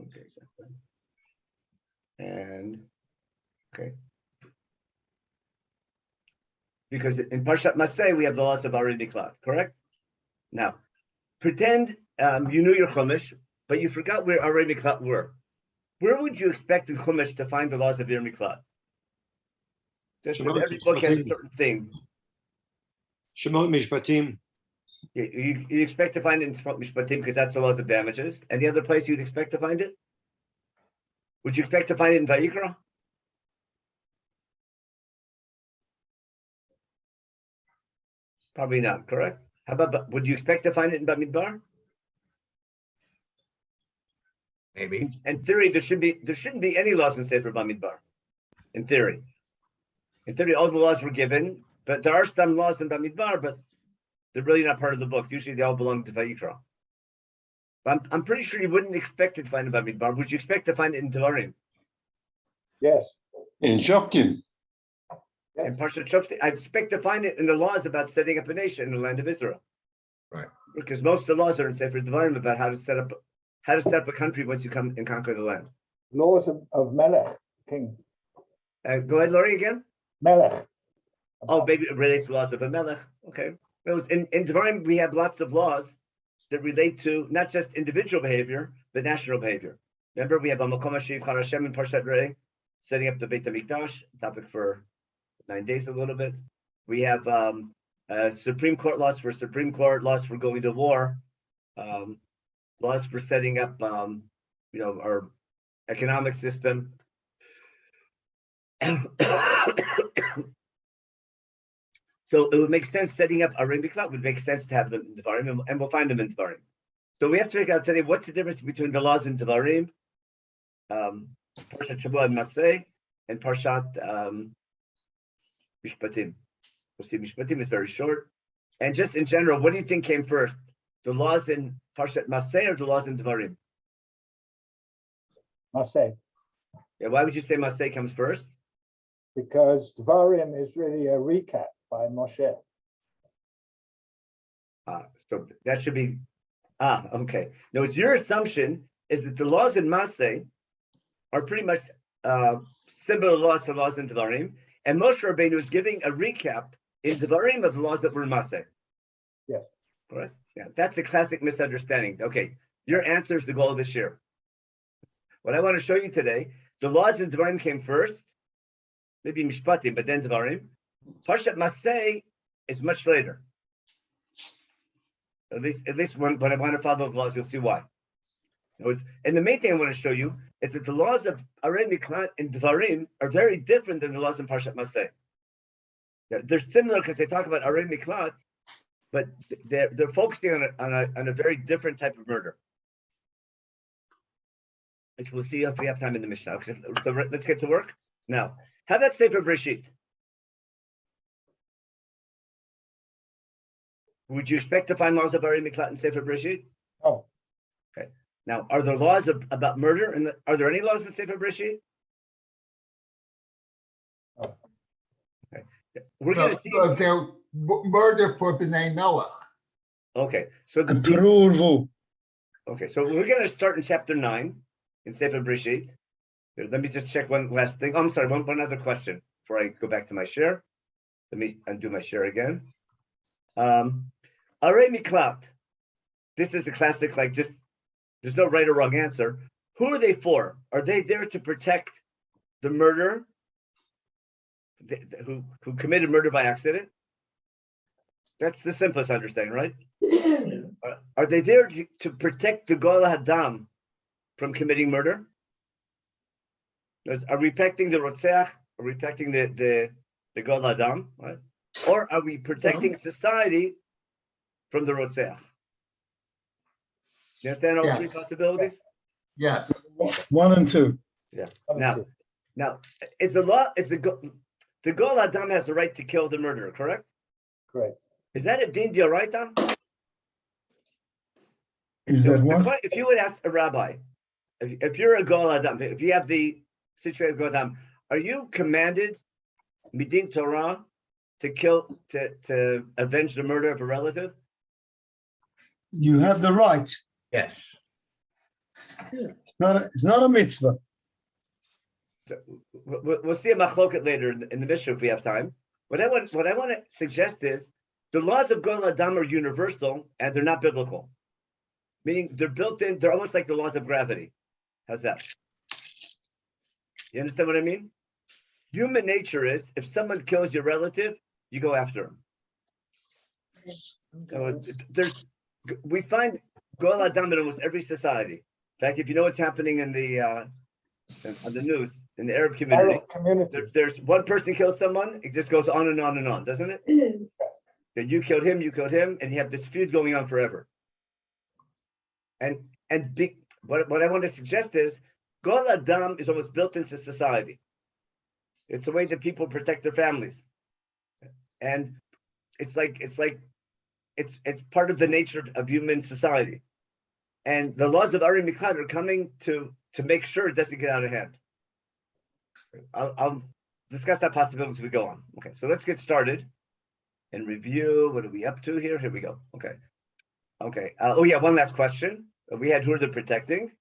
Okay. And okay. Because in Parshat Masei, we have the laws of Ari Miklat, correct? Now, pretend you knew your Chumash, but you forgot where Ari Miklat were. Where would you expect in Chumash to find the laws of Ari Miklat? Just every book has a certain thing. Shemot Mishpatim. You expect to find it in Shemot Mishpatim because that's the laws of damages. And the other place you'd expect to find it? Would you expect to find it in Vayikra? Probably not, correct? How about, would you expect to find it in Bamidbar? Maybe. In theory, there shouldn't be any laws in Sefer Bamidbar. In theory, all the laws were given, but there are some laws in Bamidbar, but they're really not part of the book. Usually, they all belong to Vayikra. I'm pretty sure you wouldn't expect to find it in Bamidbar. Would you expect to find it in Devarim? Yes. In Shoftim. In Parshat Shoftim, I expect to find it in the laws about setting up a nation in the land of Israel. Right. Because most of the laws are in Sefer Devarim about how to set up a country once you come and conquer the land. Laws of Melech, king. Go ahead, Laurie, again. Melech. Oh, maybe it relates to laws of a melech. Okay. In Devarim, we have lots of laws that relate to not just individual behavior, but national behavior. Remember, we have Makom HaShiv Char Hashem in Parshat Re'eh, setting up the Beit HaMikdash, topic for 9 days a little bit. We have Supreme Court laws for Supreme Court, laws for going to war, laws for setting up, our economic system. So it would make sense setting up a Miklat would make sense to have them in Devarim, and we'll find them in Devarim. So we have to figure out today what's the difference between the laws in Devarim, Parshat Shavua and Masei, and Parshat Mishpatim. We'll see Mishpatim is very short. And just in general, what do you think came first? The laws in Parshat Masei or the laws in Devarim? Masei. Yeah, why would you say Masei comes first? Because Devarim is really a recap by Moshe. So that should be, okay. Now, your assumption is that the laws in Masei are pretty much similar laws to laws in Devarim, and Moshe Rabbeinu is giving a recap in Devarim of the laws that were in Masei. Yes. Correct? Yeah, that's the classic misunderstanding. Okay, your answer is the goal of this year. What I want to show you today, the laws in Devarim came first, maybe Mishpatim, but then Devarim. Parshat Masei is much later. At least when I want to follow the laws, you'll see why. And the main thing I want to show you is that the laws of Arei Miklat and Devarim are very different than the laws in Parshat Masei. They're similar because they talk about Arei Miklat, but they're focusing on a very different type of murder, which we'll see if we have time in the Mishnah. Okay, so let's get to work. Now, how about Sefer Breshit? Would you expect to find laws of Arei Miklat in Sefer Breshit? Oh. Okay. Now, are there laws about murder? And are there any laws in Sefer Breshit? Oh. Okay. We're going to see. They're murder for B'nai Noach. Okay. So okay. So we're going to start in chapter 9 in Sefer Breshit. Let me just check one last thing. Oh, I'm sorry. One other question before I go back to my share. Let me undo my share again. Arei Miklat. This is a classic, there's no right or wrong answer. Who are they for? Are they there to protect the murderer who committed murder by accident? That's the simplest understanding, right? Are they there to protect the Gol Hadam from committing murder? Are we protecting the Rotzeach? Are we protecting the Gol Hadam? Right? Or are we protecting society from the Rotzeach? You understand all three possibilities? Yes. 1 and 2. Yeah. Now, is the Gol Adam has the right to kill the murderer, correct? Correct. Is that a din d'oraita? Is that what? If you would ask a rabbi, if you're a Gol Adam, if you have the situation of Gol Adam, are you commanded midin Torah to avenge the murder of a relative? You have the right. Yes. It's not a mitzvah. So we'll see a machloket later in the Mishnah if we have time. What I want to suggest is the laws of Goel Adam are universal and they're not biblical. Meaning they're built in, they're almost like the laws of gravity. How's that? You understand what I mean? Human nature is if someone kills your relative, you go after him. So we find Goel Adam in almost every society. In fact, if you know what's happening in the on the news in the Arab community, Arab community. there's one person kills someone, it just goes on and on and on, doesn't it? That you killed him, and you have this feud going on forever. What I want to suggest is Goel Adam is almost built into society. It's the way that people protect their families, and it's part of the nature of human society. And the laws of Ari Miklad are coming to make sure it doesn't get out of hand. I'll discuss that possibility as we go on. Okay, so let's get started and review. What are we up to here? Here we go. Okay. One last question. We had who are they protecting?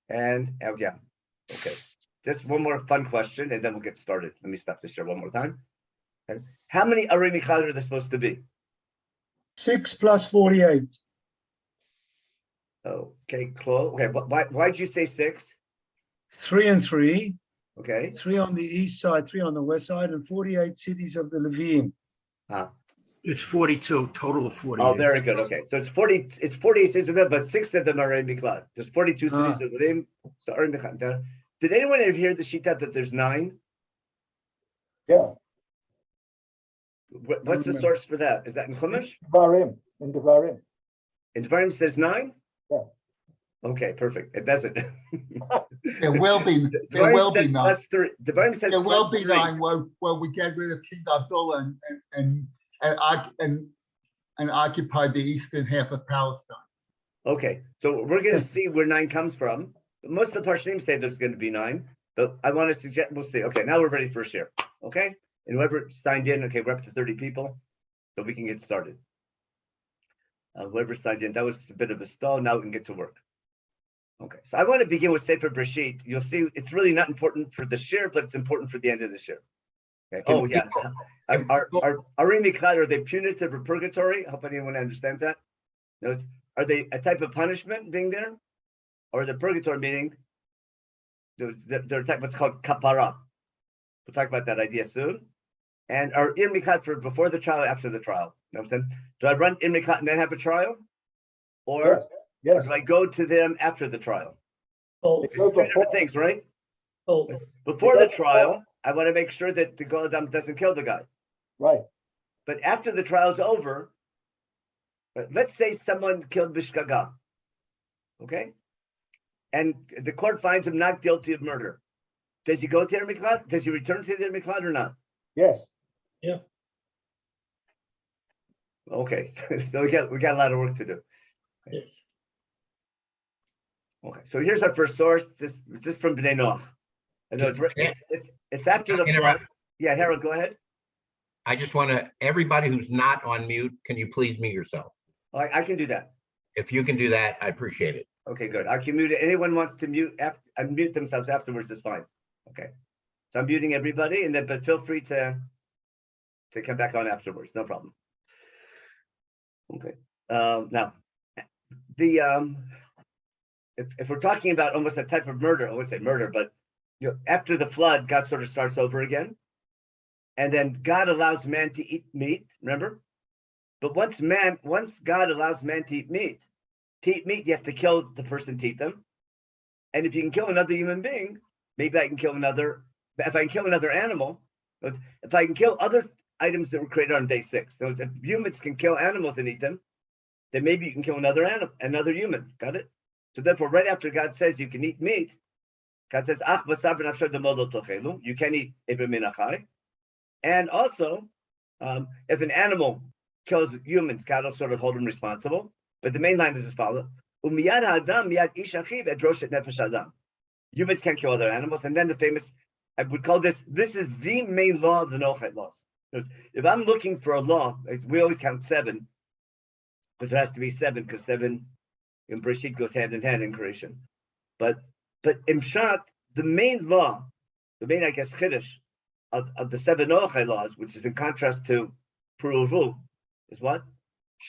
And okay. Just one more fun question, and then we'll get started. Let me stop this here one more time. Okay. How many Ari Miklad are there supposed to be? 6 plus 48. Okay, close. Okay, why'd you say 6? 3 and 3. Okay. 3 on the east side, 3 on the west side, and 48 cities of the Levim. It's 42, total of 48. Oh, very good. Okay, so it's 40. It's 48 cities of them, but 6 of them are Ari Miklad. There's 42 cities of them. So Ari Miklad. Did anyone ever hear the shita that there's 9? Yeah. What's the source for that? Is that in Chumash? Devarim. In Devarim. In Devarim says 9? Yeah. Okay, perfect. It doesn't. There will be 9. The Devarim says There will plus be 3. 9 where we get rid of King Abdullah and occupy the eastern half of Palestine. Okay, so we're going to see where 9 comes from. Most of the Parshanim say there's going to be 9, but I want to suggest, we'll see. Okay, now we're ready for a share. Okay, and whoever signed in, okay, we're up to 30 people, so we can get started. Whoever signed in, that was a bit of a stall. Now we can get to work. Okay, so I want to begin with Sefer Breshit. You'll see it's really not important for the share, but it's important for the end of the share. Okay. Oh yeah, are Ari Miklad, are they punitive or purgatory? I hope anyone understands that. Are they a type of punishment being there, or the purgatory meaning they're type what's called kapara? We'll talk about that idea soon. And are Ir Miklad for before the trial or after the trial? You know what I'm saying? Do I run Ir Miklad and then have a trial? Or Yes. do I go to them after the trial? Both. It's 2 different things, right? Both. Before the trial, I want to make sure that the Goel Adam doesn't kill the guy. Right. But after the trial's over, let's say someone killed Bishkaga, okay? And the court finds him not guilty of murder. Does he go to Ir Miklad? Does he return to the Ir Miklad or not? Yes. Yeah. Okay, so we got a lot of work to do. Yes. Okay, so here's our first source. This is from Bnei Noach. And it's after the flood. Yeah, Harold, go ahead. I just want to, everybody who's not on mute, can you please mute yourself? I can do that. If you can do that, I appreciate it. Okay, good. I can mute it. Anyone wants to mute themselves afterwards is fine. Okay, so I'm muting everybody, and then but feel free to come back on afterwards. No problem. Okay. Now, the if we're talking about almost a type of murder, I wouldn't say murder, but after the flood, God sort of starts over again, and then God allows man to eat meat. Remember, but once God allows man to eat meat, you have to kill the person to eat them. And if you can kill another human being, maybe I can kill another. If I can kill another animal, if I can kill other items that were created on day 6, so if humans can kill animals and eat them, then maybe you can kill another animal, another human. Got it? So therefore, right after God says you can eat meat, God says, you can eat Iber min achai. And also, if an animal kills humans, God will sort of hold him responsible. But the main line is as follows: humans can't kill other animals. And then the famous, I would call this is the main law of the Noachide laws. If I'm looking for a law, we always count 7, but there has to be 7 because 7 in Breshit goes hand in hand in creation. But in Pshat, the main law, the main, I guess, chiddush of the 7 Noachai laws, which is in contrast to Puruvu, is what?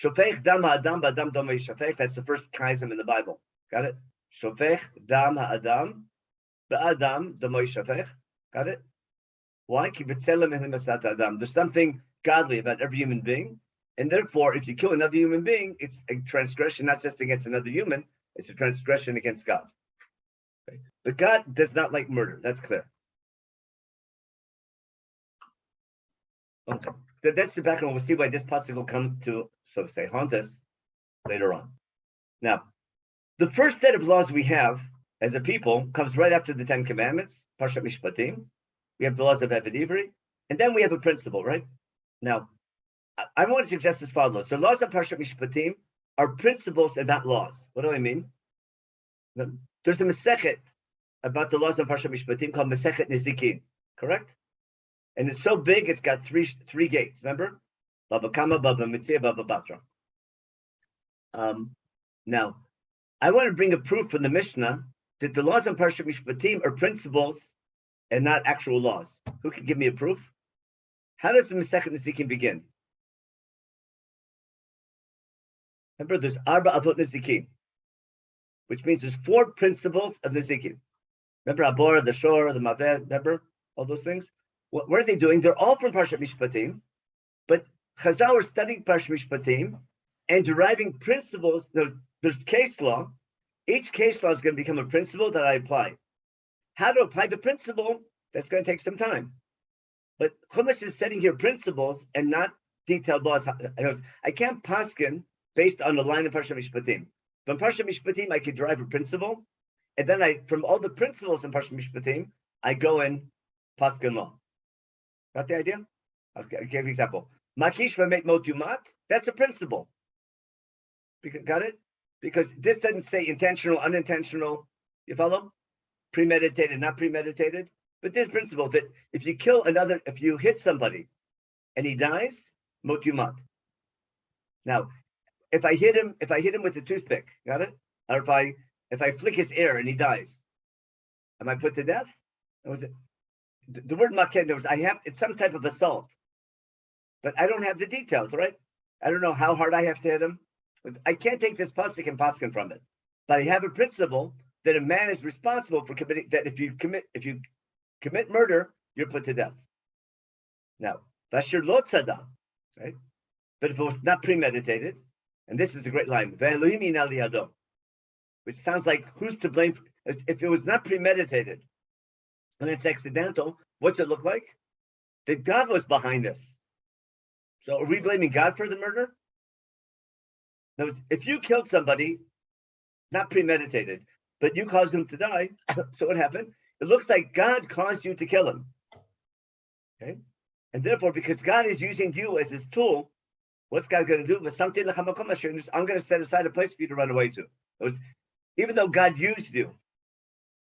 Shofech dam ha'adam b'adam domei shofech. That's the first chasm in the Bible. Got it? Shofech dam ha'adam b'adam domei shofech. Got it? Why? There's something godly about every human being, and therefore, if you kill another human being, it's a transgression not just against another human, it's a transgression against God. Okay? But God does not like murder. That's clear. Okay, that's the background. We'll see why this pasuk will come to, so to say, haunt us later on. Now, the first set of laws we have as a people comes right after the 10 Commandments, Parshat Mishpatim. We have the laws of Eved Ivri, and then we have a principle, right? Now, I want to suggest as follows. The laws of Parshat Mishpatim are principles and not laws. What do I mean? There's a Masechet about the laws of Parshat Mishpatim called Masechet Nezikin, correct? And it's so big, it's got three gates, remember? Baba Kama, Baba Mitzvah, Baba Batra. Now, I want to bring a proof from the Mishnah that the laws of Parshat Mishpatim are principles and not actual laws. Who can give me a proof? How does the Masechet Nezikin begin? Remember, there's Arba Avot Nezikin, which means there's 4 principles of Nezikin. Remember Abor, the Shor, the Maved, remember all those things? What are they doing? They're all from Parshat Mishpatim, but Chazal are studying Parshat Mishpatim and deriving principles. There's case law. Each case law is going to become a principle that I apply. How to apply the principle, that's going to take some time. But Chumash is setting here principles and not detailed laws. I can't paskin based on the line of Parshat Mishpatim. From Parshat Mishpatim, I could derive a principle, and then from all the principles in Parshat Mishpatim, I go in paskin law. Got the idea? I'll give you an example. Makish v'met mot yumat, that's a principle. Got it? Because this doesn't say intentional, unintentional. You follow? Premeditated, not premeditated. But this principle that if you hit somebody and he dies, mot yumat. Now, if I hit him with a toothpick, got it? Or if I flick his ear and he dies, am I put to death? Or was it? The word maken, it's some type of assault, but I don't have the details, right? I don't know how hard I have to hit him. I can't take this pasuk and paskin from it, but I have a principle that a man is responsible for committing. That if you commit murder, you're put to death. Now, vashir lo tzada, right? But if it was not premeditated, and this is a great line, ve'elohim ina liyado, which sounds like who's to blame? If it was not premeditated, and it's accidental, what's it look like? That God was behind this. So are we blaming God for the murder? In other words, if you killed somebody, not premeditated, but you caused him to die, so what happened? It looks like God caused you to kill him. Okay? And therefore, because God is using you as his tool, what's God going to do? I'm going to set aside a place for you to run away to. Even though God used you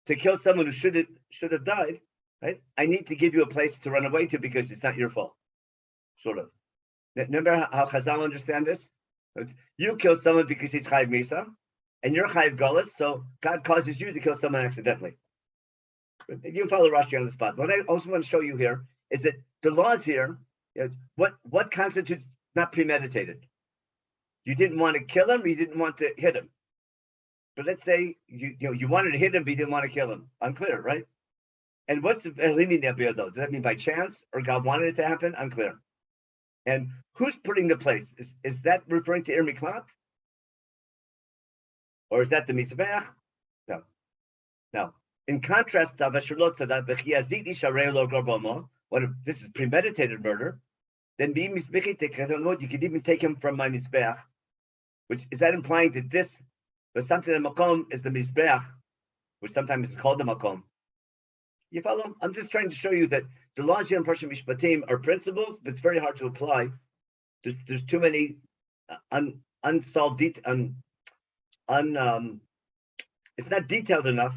to kill someone who should have died, right? I need to give you a place to run away to because it's not your fault, sort of. Remember how Chazal understand this? You kill someone because he's Chayiv Misa, and you're Chayiv Golas, so God causes you to kill someone accidentally. You can follow Rashi on the spot. What I also want to show you here is that the laws here, what constitutes not premeditated? You didn't want to kill him, or you didn't want to hit him. But let's say you wanted to hit him, but you didn't want to kill him. Unclear, right? And what's the does that mean by chance or God wanted it to happen? Unclear. And who's putting the place? Is that referring to Ir Miklat? Or is that the Mizbeach? No. Now, in contrast to what if this is premeditated murder? Then you can even take him from my Mizbeach. Which is that implying that this, but something in Makom is the Mizbeach, which sometimes is called the Makom. You follow? I'm just trying to show you that the laws here in Parshat Mishpatim are principles, but it's very hard to apply. There's too many unsolved details. It's not detailed enough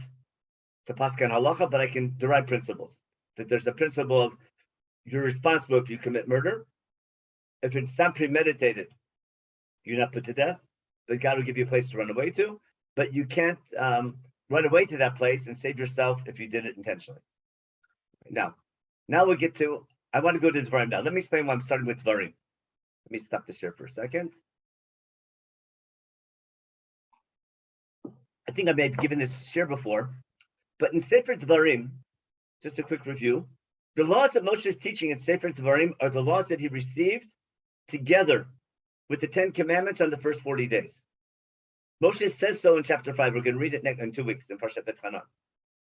to paskan halacha, but I can derive principles. That there's a principle of you're responsible if you commit murder. If it's not premeditated, you're not put to death. But God will give you a place to run away to. But you can't run away to that place and save yourself if you did it intentionally. Now we'll get to, I want to go to Devarim now. Let me explain why I'm starting with Devarim. Let me stop the share for a second. I think I may have given this share before, but in Sefer Devarim, just a quick review, the laws that Moshe is teaching in Sefer Devarim are the laws that he received together with the 10 Commandments on the first 40 days. Moshe says so in chapter 5. We're going to read it in 2 weeks in Parshat Betchanan.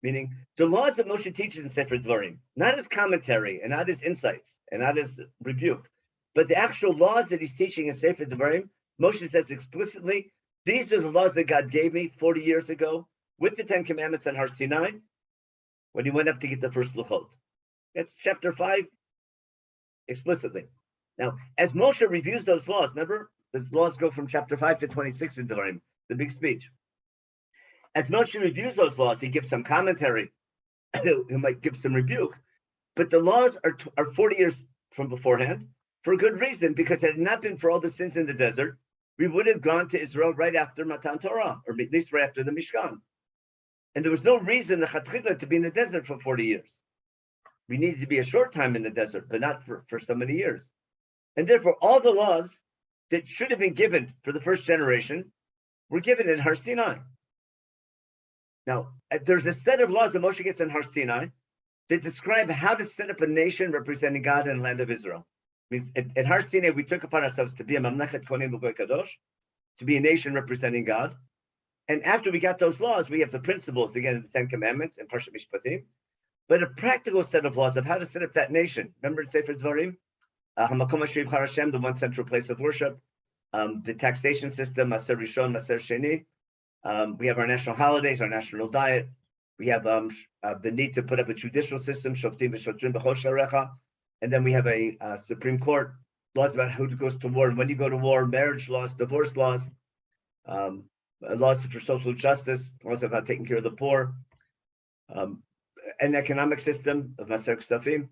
Meaning, the laws that Moshe teaches in Sefer Devarim, not as commentary and not as insights and not as rebuke, but the actual laws that he's teaching in Sefer Devarim, Moshe says explicitly, these are the laws that God gave me 40 years ago with the 10 Commandments on Har Sinai when he went up to get the first Luchot. That's chapter 5 explicitly. Now, as Moshe reviews those laws, remember, those laws go from chapter 5 to 26 in Devarim, the big speech. As Moshe reviews those laws, he gives some commentary, he might give some rebuke, but the laws are 40 years from beforehand for a good reason, because had it not been for all the sins in the desert, we would have gone to Israel right after Matan Torah, or at least right after the Mishkan. And there was no reason the Chatchila to be in the desert for 40 years. We needed to be a short time in the desert, but not for so many years. And therefore, all the laws that should have been given for the first generation were given in Har Sinai. Now, there's a set of laws that Moshe gets in Har Sinai that describe how to set up a nation representing God in the land of Israel. It means at Har Sinai, we took upon ourselves to be a Mamlechet Kohen V'Goy Kadosh, to be a nation representing God. And after we got those laws, we have the principles, again, the 10 Commandments and Parshat Mishpatim, but a practical set of laws of how to set up that nation. Remember in Sefer Devarim? Hamakom Hashem Harashem, the one central place of worship, the taxation system, Maser Rishon, Maser Sheni. We have our national holidays, our national diet. We have the need to put up a judicial system, Shoftim v'Shotrim b'Chol Sharecha. And then we have a Supreme Court, laws about who goes to war and when you go to war, marriage laws, divorce laws, laws for social justice, laws about taking care of the poor, an economic system of Maser Ksafim.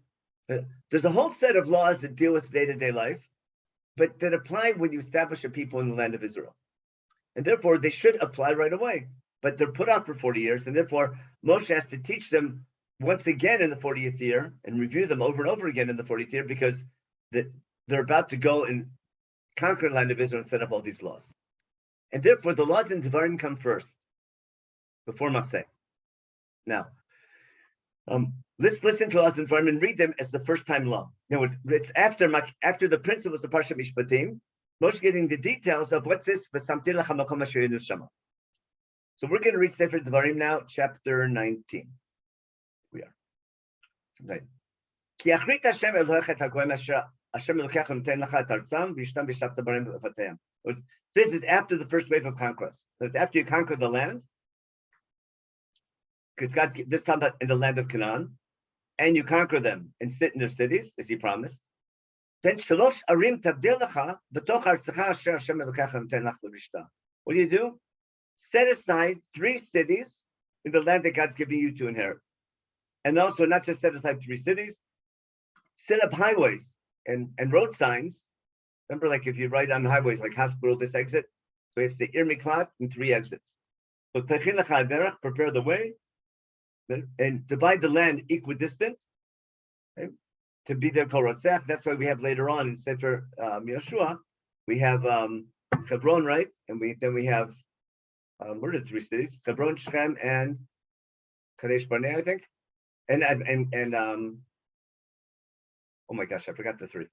There's a whole set of laws that deal with day-to-day life, but that apply when you establish a people in the land of Israel. And therefore, they should apply right away. But they're put off for 40 years, and therefore, Moshe has to teach them once again in the 40th year and review them over and over again in the 40th year, because they're about to go and conquer the land of Israel and set up all these laws. And therefore, the laws in Devarim come first, before Masei. Now, let's listen to laws in Devarim and read them as the first-time law. Now, it's after the principles of Parshat Mishpatim, Moshe getting the details of what's this. So we're going to read Sefer Devarim now, chapter 19. We are. Right. This is after the first wave of conquest. It's after you conquer the land, because God's this time in the land of Canaan, and you conquer them and sit in their cities, as He promised. Then what do you do? Set aside 3 cities in the land that God's giving you to inherit. And also not just set aside 3 cities, set up highways and road signs. Remember, like if you write on highways like hospital, this exit, so you have to say Ir Miklat and 3 exits. So prepare the way and divide the land equidistant. Okay? To be their Kol Rotzach. That's why we have later on in Sefer Yeshua, we have Hebron, right? And we have what are the 3 cities? Hebron, Shechem, and Kadesh Barnea, I think. And oh my gosh, I forgot the 3.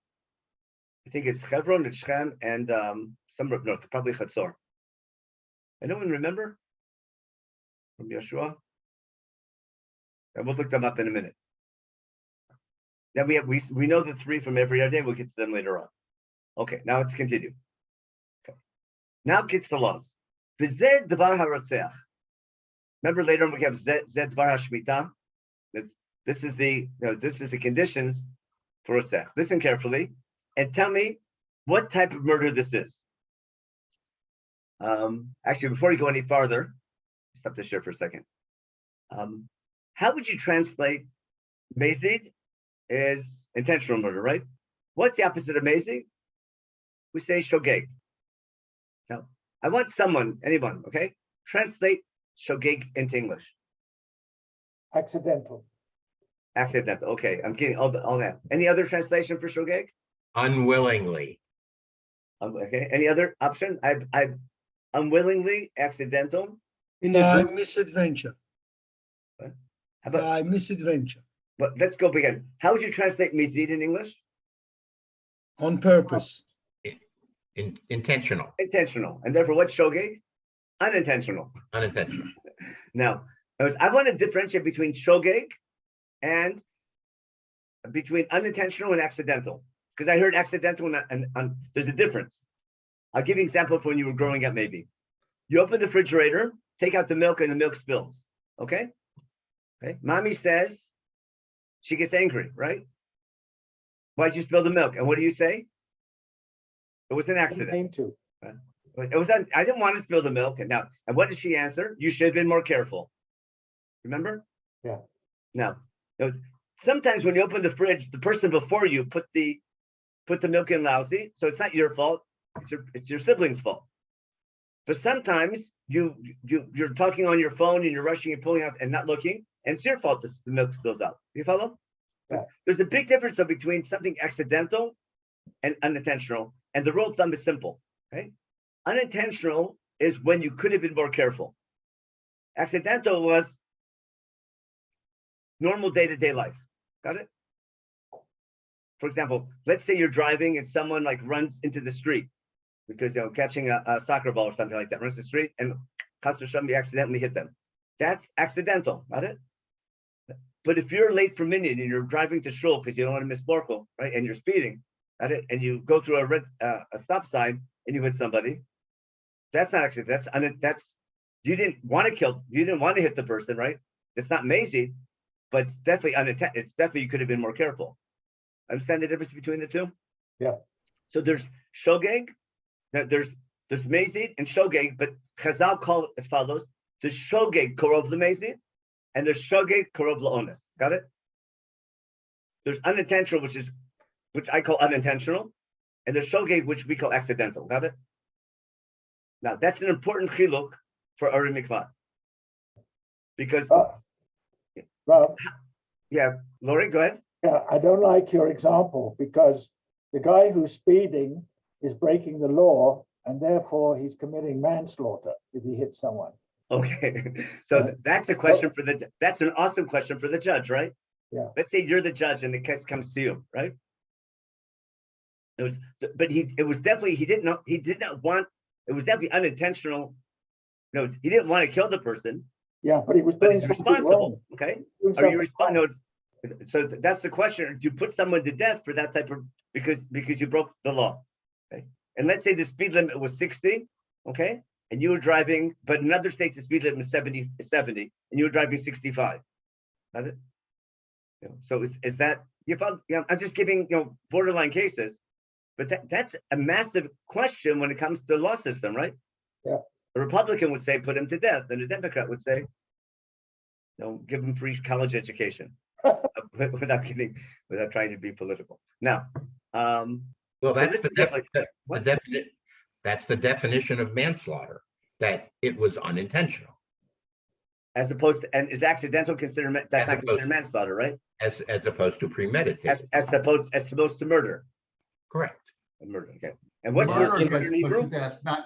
I think it's Hebron and Shechem and probably Chatzor. Anyone remember from Yeshua? And we'll look them up in a minute. Then we know the 3 from every other day. We'll get to them later on. Okay, now let's continue. Okay. Now it gets to laws. V'zeh dvar harotzeach. Remember later on we have zeh dvar hashmita. This is the conditions for rotzech. Listen carefully and tell me what type of murder this is. Actually, before you go any farther, stop the share for a second. How would you translate mazid? Is intentional murder, right? What's the opposite of mazid? We say shogeg. Now, I want anyone, okay? Translate shogeg into English? Accidental. Accidental. Okay, I'm getting all that. Any other translation for shogeg? Unwillingly. Okay. Any other option? I unwillingly, accidental. By misadventure. How about? By misadventure. But let's go begin. How would you translate mizid in English? On purpose. Intentional, Intentional. And therefore, what's shogeg? Unintentional. unintentional. Now, I want to differentiate between shogeg and between unintentional and accidental, because I heard accidental and there's a difference. I'll give you an example for when you were growing up, maybe. You open the refrigerator, take out the milk, and the milk spills. Okay? Okay. Mommy says she gets angry, right? Why'd you spill the milk? And what do you say? It was an Didn't accident. mean to. It was. I didn't want to spill the milk. And what did she answer? You should have been more careful. Remember? Yeah. Now, sometimes when you open the fridge, the person before you put the milk in lousy, so it's not your fault. It's your sibling's fault. But sometimes you're talking on your phone and you're rushing and pulling out and not looking, and it's your fault the milk spills out. You follow? Yeah. There's a big difference though between something accidental and unintentional, and the rule of thumb is simple. Okay, unintentional is when you could have been more careful. Accidental was normal day-to-day life. Got it? For example, let's say you're driving and someone like runs into the street because catching a soccer ball or something like that, runs the street and you accidentally hit them. That's accidental, got it? But if you're late for minyan and you're driving to shul because you don't want to miss Borkel, right? And you're speeding, got it? And you go through a stop sign and you hit somebody, that's not actually, that's you didn't want to hit the person, right? It's not mazy, but it's definitely unintentional. It's definitely you could have been more careful. Understand the difference between the two? Yeah. So there's shogeg, there's mazid and shogeg, but Chazal call it as follows: there's shogeg korov lemazid, and there's shogeg korov laonis. Got it? There's unintentional, which I call unintentional, and there's shogeg, which we call accidental. Got it? Now that's an important chiluk for Ari Miklat, because Rob, yeah, Lori, go ahead. yeah, I don't like your example because the guy who's speeding is breaking the law and therefore he's committing manslaughter if he hits someone. Okay, so that's a question that's an awesome question for the judge, right? Yeah. Let's say you're the judge and the case comes to you, right? It was definitely unintentional. No, he didn't want to kill the person, Yeah, but he was but doing he's something responsible. wrong. Okay, Doing are something you responsible? wrong. No, so that's the question. Do you put someone to death for that type of because you broke the law? Okay, and let's say the speed limit was 60. Okay, and you were driving, but in other states the speed limit is 70, and you were driving 65. Got it? So is that I'm just giving borderline cases, but that's a massive question when it comes to the law system, right? Yeah. A Republican would say put him to death, and a Democrat would say, give him free college education, without trying to be political. Now, Well, that's the that's the definition of manslaughter, that it was unintentional, as opposed to, and is accidental considered that's not considered manslaughter, right? as opposed to premeditated. As opposed to murder. Correct. Murder, okay. And what's Murder murder gets in put to Hebrew? death, not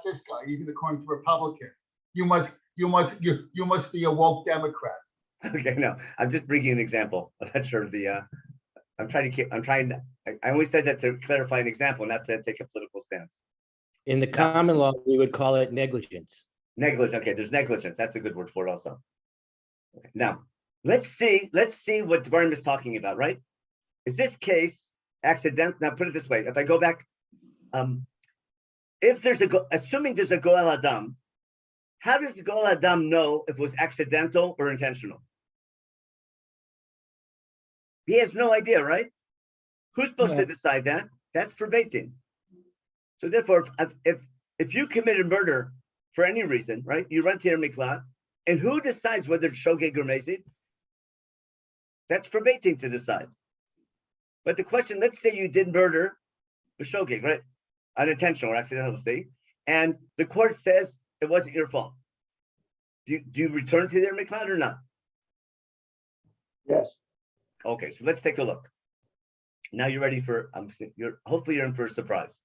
this guy, even according to Republicans. You must be a woke Democrat. Okay, no, I'm just bringing an example. I'm not sure I always said that to clarify an example, not to take a political stance. In the common law, we would call it negligence. Negligence, okay, there's negligence. That's a good word for it also. Okay. Now, let's see what Devarim is talking about, right? Is this case accidental? Now, put it this way, if I go back, if there's assuming there's a Goel Adam, how does the Goel Adam know if it was accidental or intentional? He has no idea, right? Who's supposed to decide that? That's for Beit Din. So therefore, if you committed murder for any reason, right? You run to your miklat, and who decides whether it's shogeg or mezid? That's for Beit Din to decide. But the question, let's say you did murder with shogeg, right? Unintentional or accidental, say, and the court says it wasn't your fault. Do you return to their miklat or not? Yes. Okay, so let's take a look. Now you're ready for, hopefully you're in for a surprise.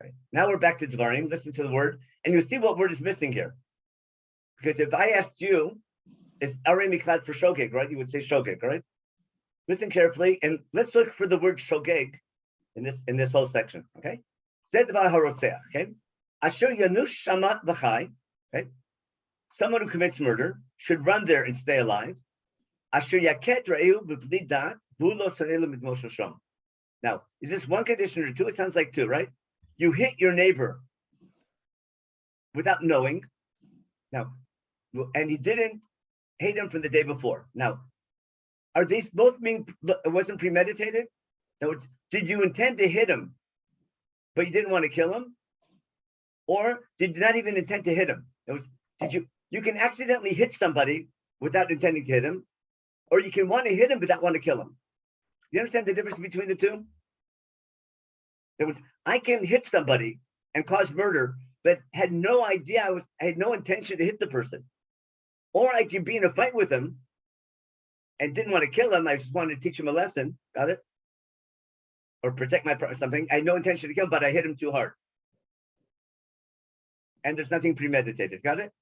Right. Now we're back to Devarim. Listen to the word, and you see what word is missing here. Because if I asked you, is Arei Miklat for Shogeg, right? You would say Shogeg, right? Listen carefully, and let's look for the word Shogeg in this whole section, okay? Zed Dvar HaRotzeach, okay? Asher Yanush Shamat V'chai, okay? Someone who commits murder should run there and stay alive. Asher Yaket Re'eu B'vli Dat, V'lo Sonelu Midmo Shosham. Now, is this one condition or two? It sounds like two, right? You hit your neighbor without knowing. Now, and he didn't hate him from the day before. Now, are these both being, it wasn't premeditated? In other words, did you intend to hit him, but you didn't want to kill him? Or did you not even intend to hit him? In other words, you can accidentally hit somebody without intending to hit him, or you can want to hit him but not want to kill him. You understand the difference between the two? In other words, I can hit somebody and cause murder, but had no idea I had no intention to hit the person. Or I could be in a fight with him and didn't want to kill him. I just wanted to teach him a lesson. Got it? Or protect my something. I had no intention to kill him, but I hit him too hard. And there's nothing premeditated. Got it?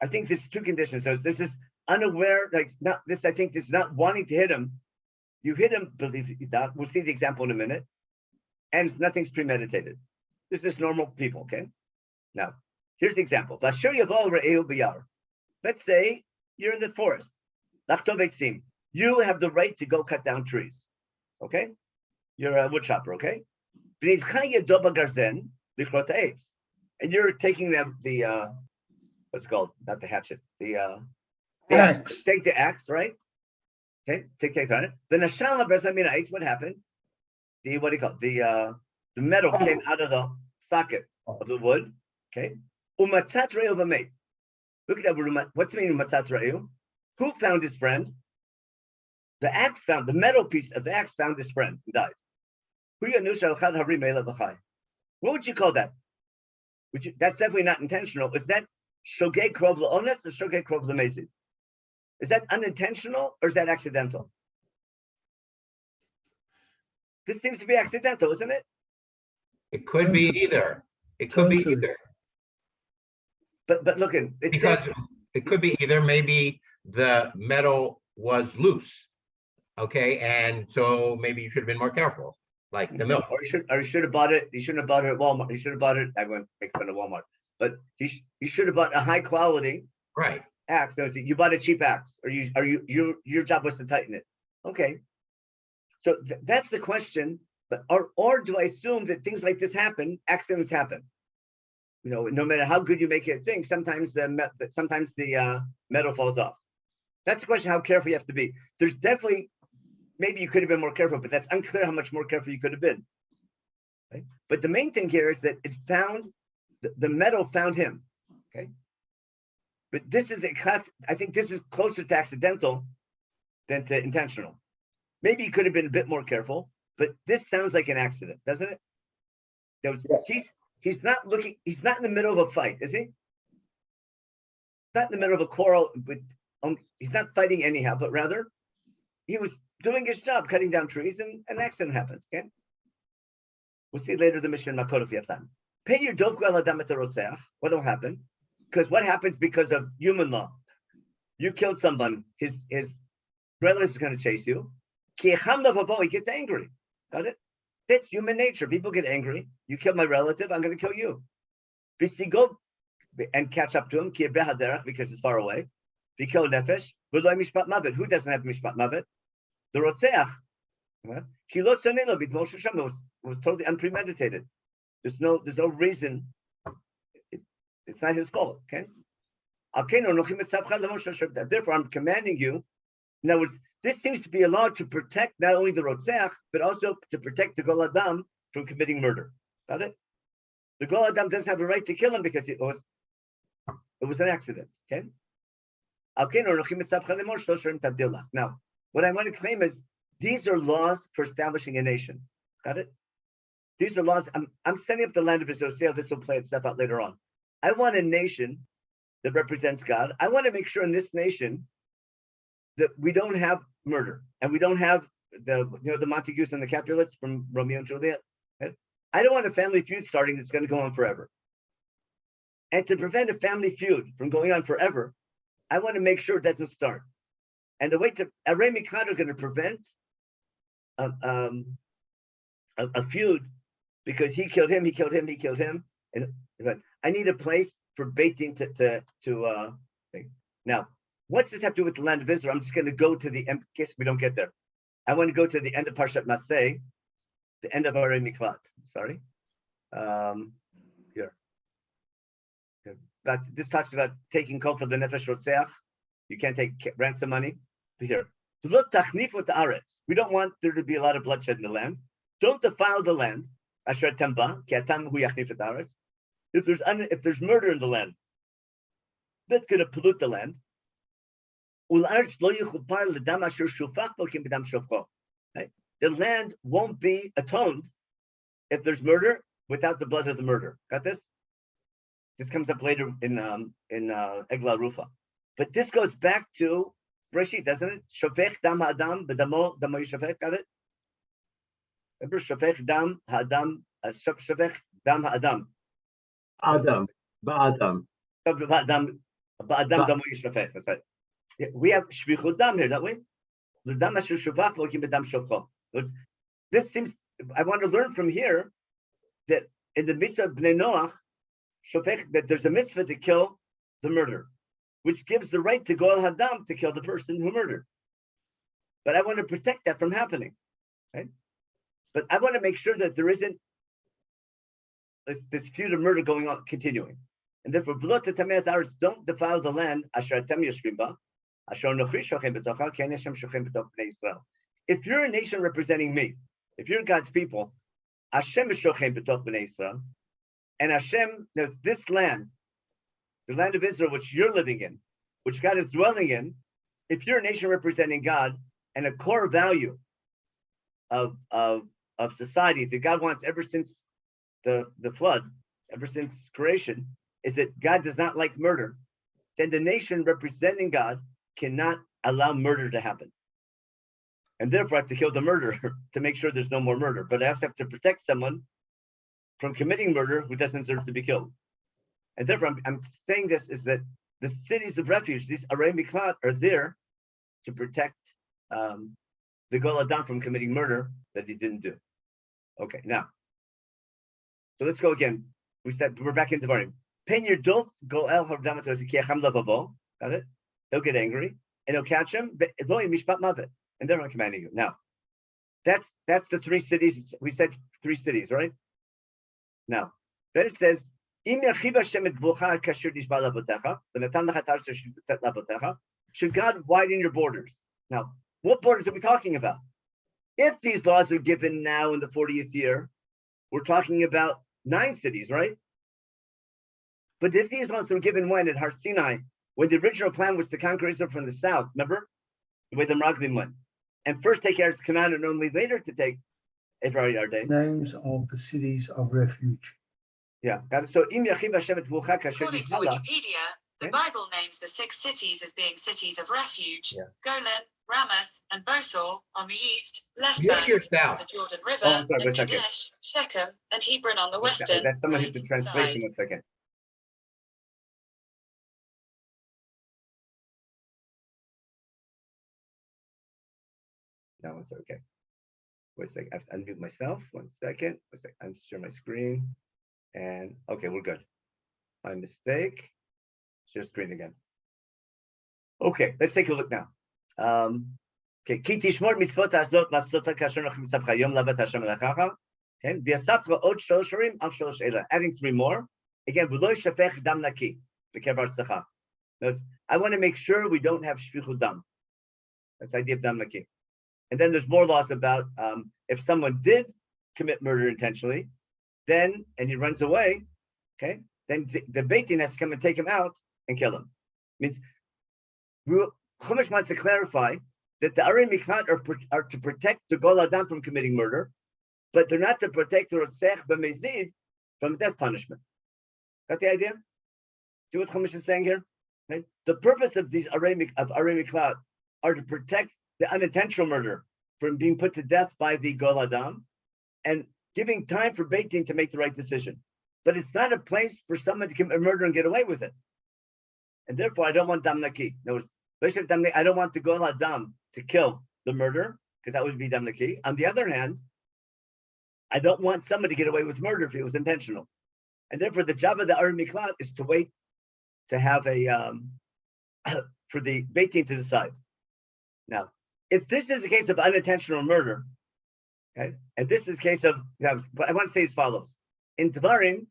I think there's two conditions. So this is unaware, like not this. I think this is not wanting to hit him. You hit him, believe that. We'll see the example in a minute. And nothing's premeditated. This is normal people, okay? Now, here's the example. Let's say you're in the forest. You have the right to go cut down trees, okay? You're a wood chopper, okay? And you're taking the what's it called? Not the hatchet, the Axe. Take the axe, right? Okay, take on it. The nashal what happened? What do you call it? The metal came out of the socket of the wood. Okay. Umatzat re'u v'meit. Look at that. What's the meaning of umatzat re'u? Who found his friend? The axe found, the metal piece of the axe found his friend and died. What would you call that? That's definitely not intentional. Is that shogeg krov la'ones or shogeg krov la'mezid? Is that unintentional or is that accidental? This seems to be accidental, isn't it? It could be either. It could be Totally. either. But look, Because it could be either maybe the metal was loose. Okay, and so maybe you should have been more careful, like the milk. Or you should have bought it. You shouldn't have bought it at Walmart. You should have bought it. I won't make fun of Walmart, but you should have bought a high quality Right. axe. No, you bought a cheap axe, or your job was to tighten it. Okay, so that's the question. But or do I assume that things like this happen? Accidents happen. You know, no matter how good you make it think, sometimes the metal falls off. That's the question: how careful you have to be. There's definitely. Maybe you could have been more careful, but that's unclear how much more careful you could have been. Right? But the main thing here is that it found, the metal found him, okay? But this is a class, I think this is closer to accidental than to intentional. Maybe you could have been a bit more careful, but this sounds like an accident, doesn't it? He's not in the middle of a fight, is he? Not in the middle of a quarrel, he's not fighting anyhow, but rather, he was doing his job, cutting down trees, and an accident happened. Okay, we'll see later the mission Makot if you have time. Pay your dovku al adam et harotzeach. What will happen? Because what happens because of human law? You killed someone. His relative is going to chase you. Ki echam lavavo, he gets angry. Got it? That's human nature. People get angry. You killed my relative. I'm going to kill you. V'sigo and catch up to him. Ki behaderach because it's far away. V'kol nefesh. V'lo mishpat mavet. Who doesn't have mishpat mavet? The Rotzeach, was totally unpremeditated. There's no reason. It's not his fault. Okay. Therefore, I'm commanding you. In other words, this seems to be a law to protect not only the Rotzeach, but also to protect the Gol Adam from committing murder. Got it? The Gol Adam doesn't have a right to kill him because it was an accident. Okay. Now, what I want to claim is these are laws for establishing a nation. Got it? These are laws. I'm setting up the land of Israel. This will play itself out later on. I want a nation that represents God. I want to make sure in this nation that we don't have murder and we don't have the Montagues and the Capulets from Romeo and Juliet. Right? I don't want a family feud starting that's going to go on forever. And to prevent a family feud from going on forever, I want to make sure it doesn't start. And the way to Arei Miklat are going to prevent a feud because he killed him, he killed him, he killed him, and I need a place for baiting to now. What's this have to do with the land of Israel? I'm just going to go to the end, in case we don't get there. I want to go to the end of Parshat Masei, the end of Arei Miklat. Sorry, here. But this talks about taking kol for the nefesh rotzeach. You can't take ransom money. Here, look tachnif with the aretz. We don't want there to be a lot of bloodshed in the land. Don't defile the land. Asher tamba ki atam hu yachnif et aretz. If there's murder in the land, that's going to pollute the land. Right? The land won't be atoned if there's murder without the blood of the murder. Got this? This comes up later in Egla Rufa. But this goes back to Breshit, doesn't it? Shofech dam ha'adam b'damo damo yishofech. Got it? Remember shofech dam ha'adam, shofech dam ha'adam. Adam, ba'adam. Ba'adam damo yishofech. That's right. Yeah, we have shvichut dam here, don't we? L'dam asher shuvach lokim b'dam shofcho. This seems. I want to learn from here that in the mitzvah of Bnei Noach, shofech, that there's a mitzvah to kill the murder, which gives the right to goel hadam to kill the person who murdered. But I want to protect that from happening, right? But I want to make sure that there isn't this feud of murder going on, continuing. And therefore, don't defile the land. If you're a nation representing me, if you're God's people, Hashem is shochem b'toch b'nei Israel, and Hashem, there's this land, the land of Israel, which you're living in, which God is dwelling in. If you're a nation representing God, and a core value of society that God wants ever since the flood, ever since creation, is that God does not like murder, then the nation representing God cannot allow murder to happen. And therefore I have to kill the murderer to make sure there's no more murder. But I also have to protect someone from committing murder who doesn't deserve to be killed. And therefore I'm saying this is that the cities of refuge, these Arei Miklat, are there to protect the Gol Adam from committing murder that he didn't do. Okay, now, so let's go again. We said we're back in Devarim. Pen your dof go el hardamatos kiacham lavavo. Got it? He'll get angry and he'll catch him. And they're not commanding you. Now, that's the three cities. We said three cities, right? Now, then it says, should God widen your borders? Now, what borders are we talking about? If these laws are given now in the 40th year, we're talking about 9 cities, right? But if these laws were given when at Har Sinai, when the original plan was to conquer Israel from the south, remember? The way the Meraglim went. And first take Eretz Canaan and only later to take Evar Yarden. Names of the cities of refuge. Yeah, got it. So, Im Yachiv Hashem et Vucha Kasher According to Yisrael. Wikipedia, the Okay. Bible names the 6 cities as being cities of refuge: Yeah. Golan, Ramoth, and Bosor on the east, Mute Leibtag, yourself. the Jordan River, Oh, I'm sorry, and wait a second. Kadesh, Shechem, and Hebron on the Okay, western. that's someone hit the right translation. side. 1 second. No, it's okay. Wait a second. I have to unmute myself. 1 second. I'm share my screen. And okay, we're good. My mistake. Share screen again. Okay, let's take a look now. Okay, ki tishmor mitzvot hazot lasota kasher nochim mitzavcha yom lavet Hashem elechacha. Okay, v'yasaftra od shalosh shirim al shalosh elah. Adding 3 more. Again, v'lo yishafech dam naki b'kev artzacha. I want to make sure we don't have shvichut dam. That's the idea of dam naki. And then there's more laws about if someone did commit murder intentionally, then and he runs away, okay, then the Beit Din has to come and take him out and kill him. Means Chumash wants to clarify that the Arei Miklat are to protect the Gol Adam from committing murder, but they're not to protect the Rotzech b'mezid from death punishment. Got the idea? See what Chumash is saying here? Right? The purpose of these Arei Miklat are to protect the unintentional murder from being put to death by the Gol Adam, and giving time for Beit Din to make the right decision. But it's not a place for someone to commit a murder and get away with it. And therefore, I don't want Dam Naki. I don't want the Gol Adam to kill the murder, because that would be Dam Naki. On the other hand, I don't want someone to get away with murder if it was intentional. And therefore, the job of the Arei Miklat is to wait to have a for the Beit Din to decide. Now, if this is a case of unintentional murder, okay, and this is a case of, I want to say as follows. In Devarim,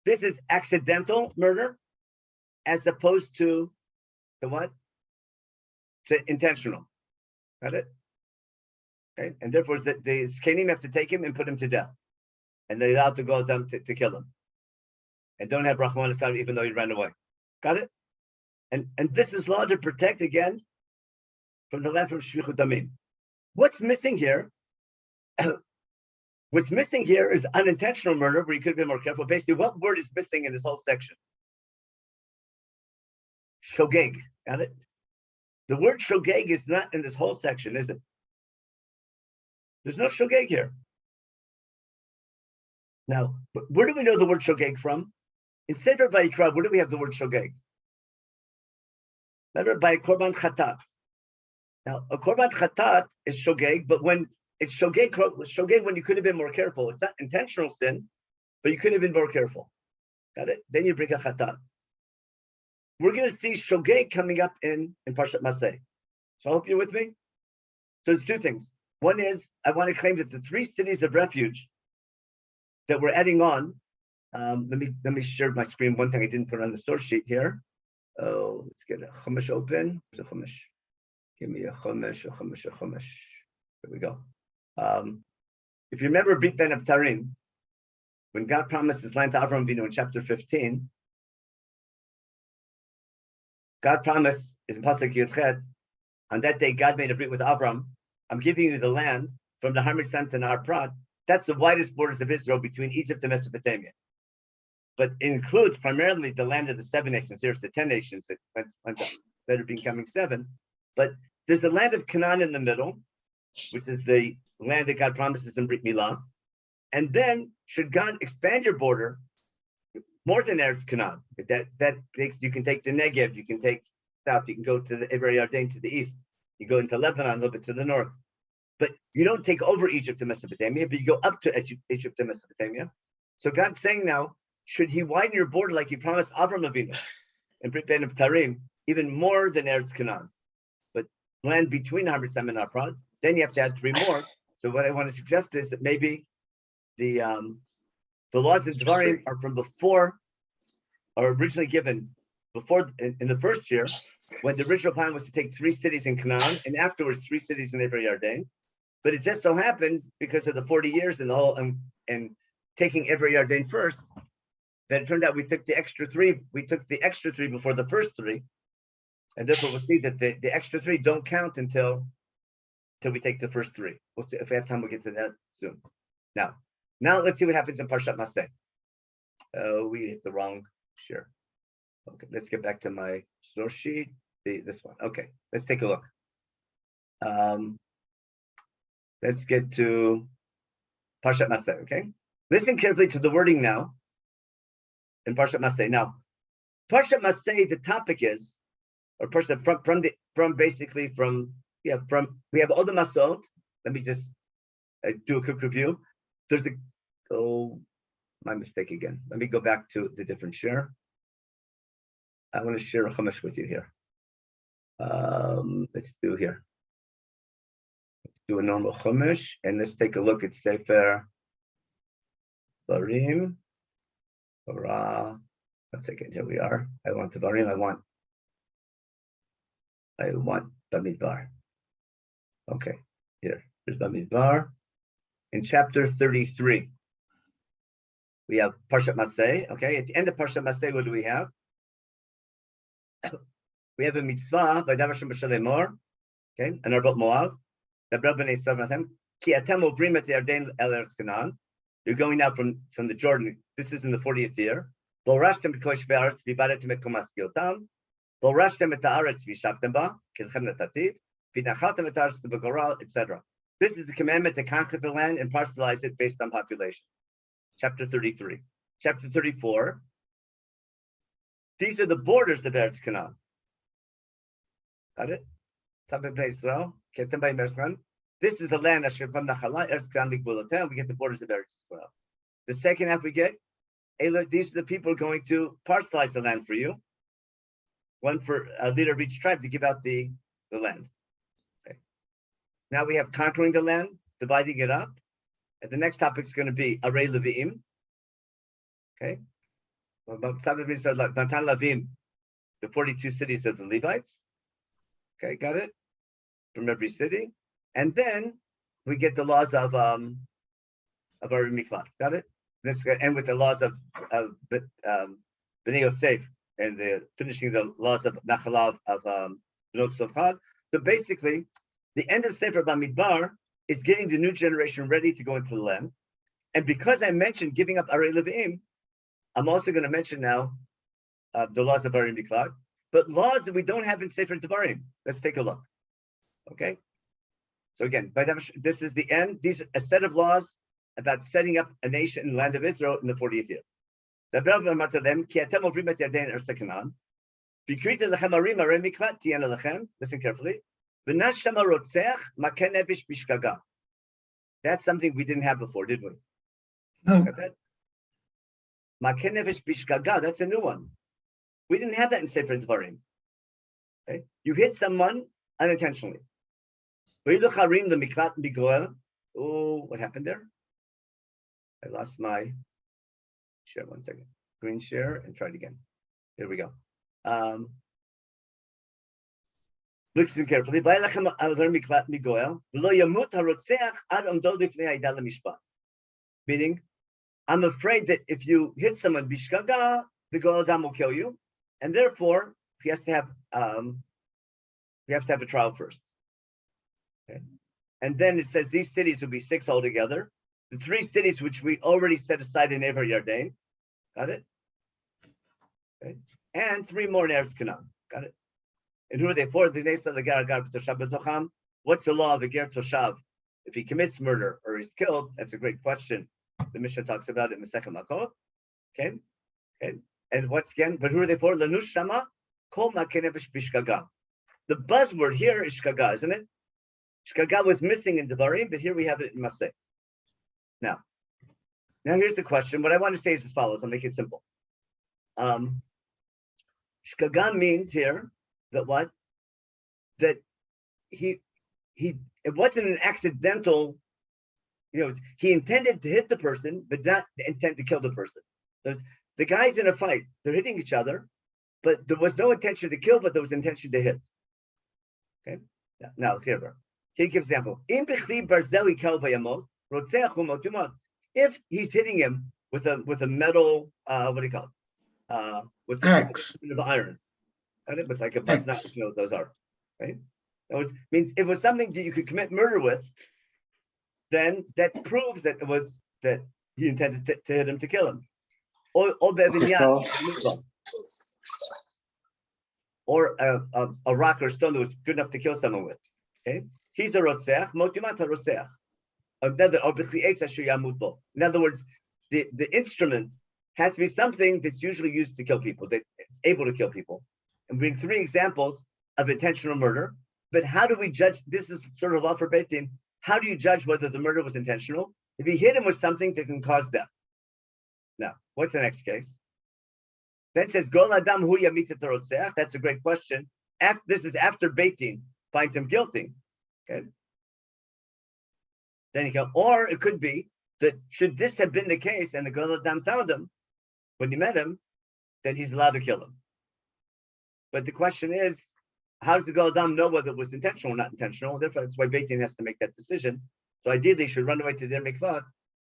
this is accidental murder as opposed to what? To intentional. Got it? Okay, and therefore the Zkenim have to take him and put him to death. And they're allowed to go down to kill him. And don't have Rahman Asad even though he ran away. Got it? And this is law to protect again from the land from Shvichut Damim. What's missing here? What's missing here is unintentional murder, where you could have been more careful. Basically, what word is missing in this whole section? Shogeg. Got it? The word shogeg is not in this whole section, is it? There's no shogeg here. Now, where do we know the word shogeg from? In Sefer Vayikra, where do we have the word shogeg? Remember, by Korban Chatat. Now, a Korban Chatat is shogeg, but when it's shogeg when you could have been more careful. It's not intentional sin, but you could have been more careful. Got it? Then you bring a Chatat. We're going to see shogeg coming up in Parshat Masei. So I hope you're with me. So there's two things. One is, I want to claim that the 3 cities of refuge that we're adding on, let me share my screen. One thing I didn't put on the source sheet here. Oh, let's get a Chumash open. There's a Chumash. Give me a Chumash. There we go. If you remember Brit Ben Abtarim, when God promised his land to Avram Avinu in chapter 15, God promised, in Pasuk Yudchet, on that day God made a brit with Avram. I'm giving you the land from the Har Mitzrayim to Nahar Prat. That's the widest borders of Israel between Egypt and Mesopotamia. But it includes primarily the land of the 7 nations. There's the 10 nations that are becoming 7. But there's the land of Canaan in the middle, which is the land that God promises in Brit Milah. And then, should God expand your border more than Eretz Canaan, that makes, you can take the Negev, you can take south, you can go to the Ever Yarden to the east, you go into Lebanon a little bit to the north. But you don't take over Egypt and Mesopotamia, but you go up to Egypt and Mesopotamia. So God's saying now, should he widen your border like he promised Avram Avinu and Brit Ben Abtarim, even more than Eretz Canaan, but land between Har Mitzrayim and Nahar Prat, then you have to add 3 more. So what I want to suggest is that maybe the laws in Devarim are from before, are originally given before in the first year, when the original plan was to take 3 cities in Canaan and afterwards 3 cities in Ever Yarden. But it just so happened, because of the 40 years and the whole and taking Ever Yarden first, that it turned out we took the extra 3. We took the extra 3 before the first 3, and therefore we'll see that the extra 3 don't count until we take the first 3. We'll see if we have time. We'll get to that soon. Now let's see what happens in Parshat Masei. We hit the wrong share. Okay, let's get back to my source sheet. This one. Okay, let's take a look. Let's get to Parshat Masei. Okay, listen carefully to the wording now in Parshat Masei. Now, Parshat Masei, the topic is, or Parshat from we have all the Masot. Let me just do a quick review. There's my mistake again. Let me go back to the different share. I want to share a chumash with you here. Let's do here. Let's do a normal chumash, and let's take a look at Sefer Devarim. 1 second. Here we are. I want Devarim. I want Bamidbar. Okay. Here's Bamidbar. In chapter 33, we have Parshat Masei. Okay, at the end of Parshat Masei, what do we have? We have a mitzvah by Davar Shem B'Shalemor. Okay, an Arbot Moav. Ki atem obrim et Yarden el Eretz Canaan. You're going out from the Jordan. This is in the 40th year. Vorashtem b'kosh ve'aretz v'ibadatem et komas giltam. etc. This is the commandment to conquer the land and parcelize it based on population. Chapter 33. Chapter 34. These are the borders of Eretz Canaan. Got it? This is the land we get the borders of Eretz Israel. The second half we get, these are the people going to parcelize the land for you. One for a leader of each tribe to give out the land. Okay. Now we have conquering the land, dividing it up. And the next topic is going to be Arei Levi'im. Okay. The 42 cities of the Levites. Okay, got it? From every city. And then we get the laws of our Miklat. Got it? This and with the laws of Bnei Yosef and the finishing the laws of Nachalav of Bnot Tzofchad. So basically, the end of Sefer Bamidbar is getting the new generation ready to go into the land. And because I mentioned giving up Arei Levi'im, I'm also going to mention now the laws of Arei Miklat, but laws that we don't have in Sefer Devarim. Let's take a look. Okay. So again, this is the end. These are a set of laws about setting up a nation in the land of Israel in the 40th year. Listen carefully. That's something we didn't have before, did we? No. That's a new one. We didn't have that in Sefer Devarim. Okay? You hit someone unintentionally. Oh, what happened there? I lost my share. 1 second. Green share and try it again. Here we go. Listen carefully. Meaning, I'm afraid that if you hit someone bishkaga, the Goel Adam will kill you, and therefore we have to have a trial first. Okay. And then it says these cities will be 6 altogether. The 3 cities which we already set aside in Ever Yarden. Got it? Okay. And 3 more in Eretz Canaan. Got it? And who are they for? What's the law of a ger toshav? If he commits murder or he's killed, that's a great question. The Mishnah talks about it in Masei Sefer Devarim. Okay? And what's again? But who are they for? Lanush shama kol makenevish bishkaga. The buzzword here is shkaga, isn't it? Shkaga was missing in Devarim, but here we have it in Masei. Now here's the question. What I want to say is as follows. I'll make it simple. Shkaga means here that what? That it wasn't an accidental, he intended to hit the person, but not intend to kill the person. The guys in a fight, they're hitting each other, but there was no intention to kill, but there was intention to hit. Okay. Now here gives example. If he's hitting him with a metal, what do you call it? With Axe. of iron. With like a bus knife, Axe. those are, right? That means if it was something that you could commit murder with, then that proves that that he intended to hit him to kill him. Or a rock or a stone that was good enough to kill someone with. Okay, he's a rotzeach, motimat rotzeach. In other words, the instrument has to be something that's usually used to kill people, that it's able to kill people. And bring 3 examples of intentional murder. But how do we judge? This is sort of law for Beit Din. How do you judge whether the murder was intentional? If he hit him with something that can cause death. Now, what's the next case? Then it says, Gol Adam hu yamit et harotzeach. That's a great question. This is after Beit Din finds him guilty. Okay. Then he can, or it could be that should this have been the case and the Gol Adam found him when he met him, then he's allowed to kill him. But the question is, how does the Gol Adam know whether it was intentional or not intentional? Therefore, that's why Beit Din has to make that decision. So ideally, he should run away to their mikvat,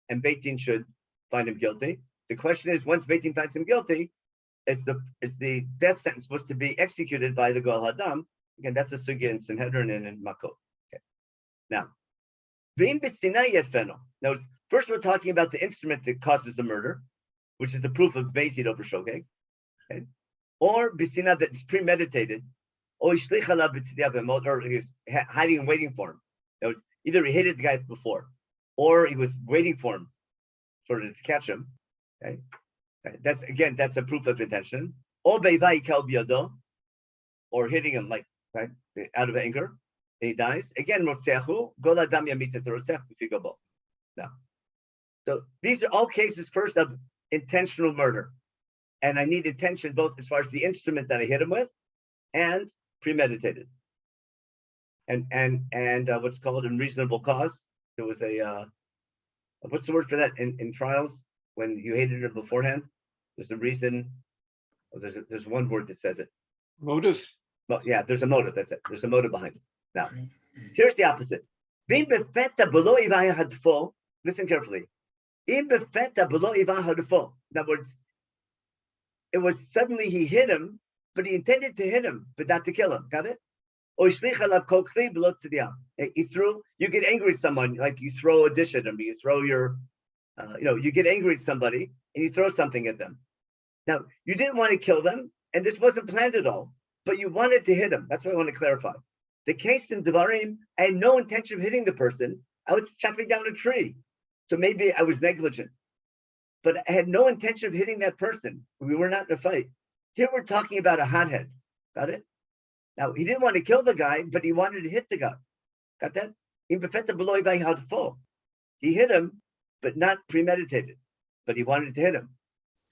and Beit Din should find him guilty. The question is, once Beit Din finds him guilty, is the death sentence supposed to be executed by the Gol Adam? Again, that's a sugya in Sanhedrin and in Makot. Okay. Now, first we're talking about the instrument that causes the murder, which is the proof of Bezid over Shogeg. Okay. or bisina that's premeditated, or he's hiding and waiting for him. It was either he hated the guy before, or he was waiting for him, sort of to catch him. Okay, that's a proof of intention. Or beivai kal biado, or hitting him like right out of anger, and he dies. Again, rotzechu gol adam yamit et rotzech b'figabo. Now, so these are all cases first of intentional murder, and I need intention both as far as the instrument that I hit him with, and premeditated. And what's called unreasonable cause. There was a what's the word for that in trials when you hated him beforehand? There's a reason. There's one word that says it. Motive. Well, yeah, there's a motive. That's it. There's a motive behind it. Now, here's the opposite. Listen carefully. In other words, it was suddenly he hit him, but he intended to hit him, but not to kill him. Got it? He threw. You get angry at someone, like you throw a dish at them. You throw your, you get angry at somebody and you throw something at them. Now, you didn't want to kill them, and this wasn't planned at all, but you wanted to hit them. That's what I want to clarify. The case in Devarim, I had no intention of hitting the person. I was chopping down a tree. So maybe I was negligent, but I had no intention of hitting that person. We were not in a fight. Here we're talking about a hothead. Got it? Now, he didn't want to kill the guy, but he wanted to hit the guy. Got that? He hit him, but not premeditated, but he wanted to hit him.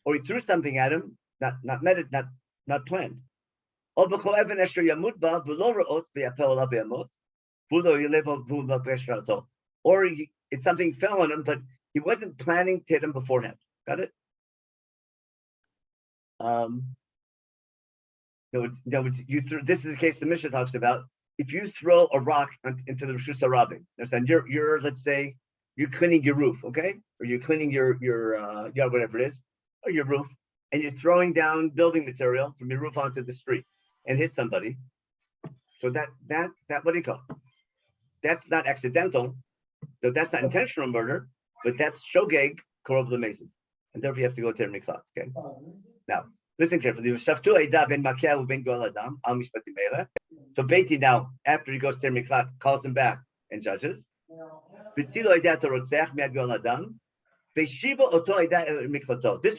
Or he threw something at him, not planned. Or it's something fell on him, but he wasn't planning to hit him beforehand. Got it? This is the case the Mishnah talks about. If you throw a rock into the Rishus HaRabim, you're let's say you're cleaning your roof, okay, or you're cleaning your whatever it is, or your roof, and you're throwing down building material from your roof onto the street and hit somebody. So that what do you call it? That's not accidental. So that's not intentional murder, but that's shogeg korov l'meizid, and therefore you have to go to miklat. Okay. Now listen carefully. So Beiti now, after he goes to miklat, calls him back and judges. This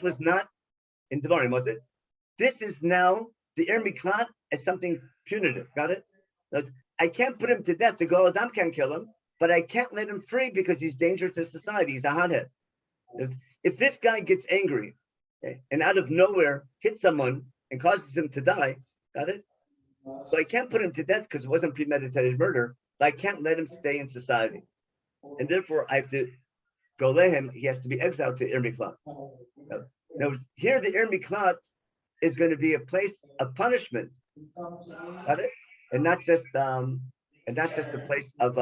was not in Devarim, was it? This is now the miklat as something punitive. Got it? I can't put him to death. The Gol Adam can't kill him, but I can't let him free because he's dangerous to society. He's a hothead. If this guy gets angry and out of nowhere hits someone and causes him to die, got it? So I can't put him to death because it wasn't premeditated murder, but I can't let him stay in society. And therefore, I have to go let him. He has to be exiled to Ir Miklat. Now, here the Ir Miklat is going to be a place of punishment. Got it? And not just a place of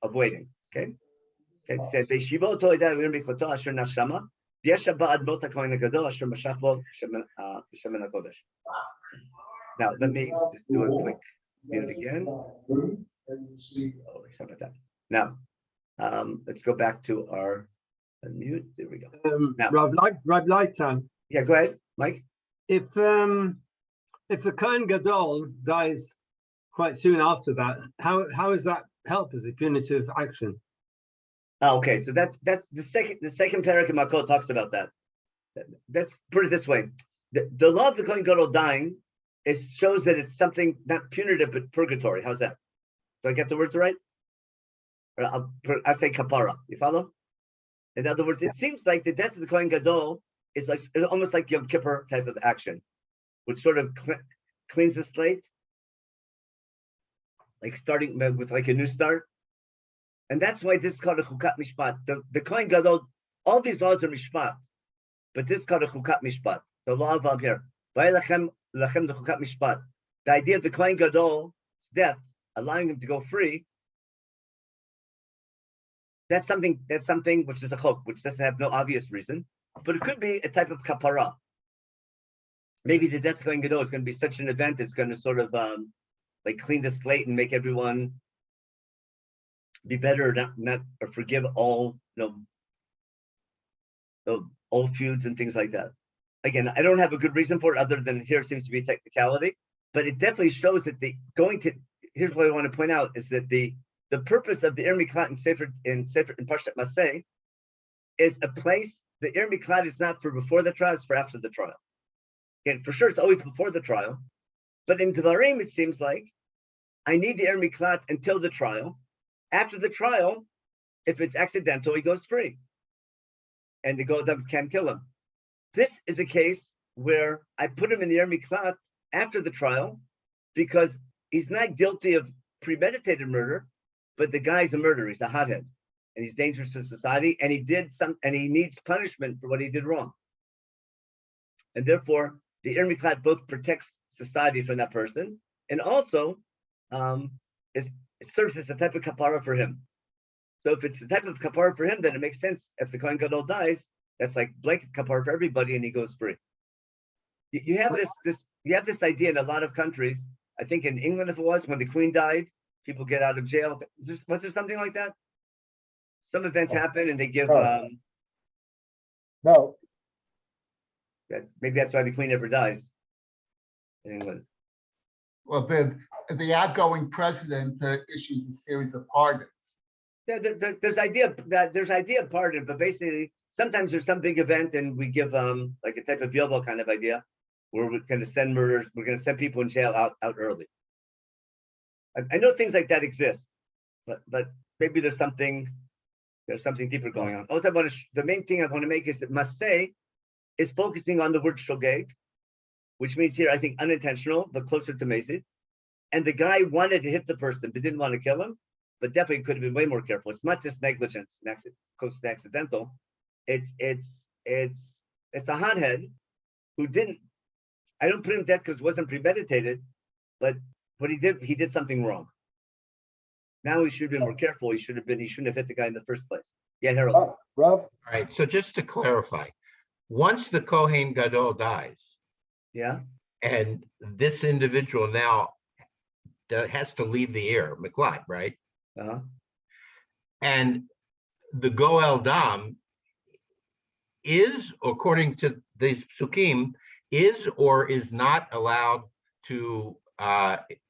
waiting. Okay. Okay. It says Beishivo toida Ir Miklato asher nashama yeshaba admot hakohen hagadol asher mashach bo b'shemen hakodesh. Now let me just do a quick mute again. Oh, sorry about that. Now let's go back to our unmute. There we go. Now, Rabbi Leibtag, yeah, go ahead, Mike. if the Kohen Gadol dies quite soon after that, how does that help as a punitive action? Oh, okay, so that's the second parak in Makot talks about that. Let's put it this way: the law of the Kohen Gadol dying shows that it's something not punitive but purgatory. How's that? Do I get the words right? Or I say kapara. You follow? In other words, it seems like the death of the Kohen Gadol is like almost like Yom Kippur type of action, which sort of cleans the slate, like starting with like a new start. And that's why this is called a chukat mishpat. The Kohen Gadol, all these laws are mishpat, but this is called a chukat mishpat. The law of here, lachem the chukat mishpat. The idea of the Kohen Gadol's death, allowing him to go free. That's something which is a chok, which doesn't have no obvious reason, but it could be a type of kapara. Maybe the death of Kohen Gadol is going to be such an event that's going to sort of like clean the slate and make everyone be better, not or forgive all old feuds and things like that. Again, I don't have a good reason for it other than here it seems to be a technicality, but it definitely shows that here's what I want to point out is that the purpose of the Ir Miklat in Parshat Masei is a place. The Ir Miklat is not for before the trial; it's for after the trial. Again, for sure, it's always before the trial, but in Devarim it seems like I need the Ir Miklat until the trial. After the trial, if it's accidental, he goes free, and the Goldam can't kill him. This is a case where I put him in the Ir Miklat after the trial because he's not guilty of premeditated murder, but the guy's a murderer. He's a hothead, and he's dangerous to society, and he needs punishment for what he did wrong. And therefore, the Ir Miklat both protects society from that person, and also it serves as a type of kapara for him. So if it's a type of kapara for him, then it makes sense. If the Kohen Gadol dies, that's like blanket kapara for everybody, and he goes free. You have this idea in a lot of countries. I think in England, if it was when the Queen died, people get out of jail. Was there something like that? Some events happen, and they give. No, Maybe that's why the Queen never dies in England. Well, the outgoing president issues a series of pardons. Yeah, there's idea of pardon, but basically sometimes there's some big event and we give like a type of Yovel kind of idea where we're going to send murderers, we're going to send people in jail out early. I know things like that exist, but maybe there's something deeper going on. Also, the main thing I want to make is that Masei is focusing on the word shogeg, which means here I think unintentional, but closer to Masei. And the guy wanted to hit the person, but didn't want to kill him. But definitely could have been way more careful. It's not just negligence, close to accidental. It's a hothead who didn't. I don't put him dead because it wasn't premeditated, but what he did something wrong. Now he should have been more careful. He shouldn't have hit the guy in the first place. Yeah, Harold. Rav, All right, so just to clarify, once the Kohen Gadol dies, Yeah. and this individual now has to leave the Ir Miklat, right? Uh-huh. And the Goel Dam is, according to these psukim, is or is not allowed to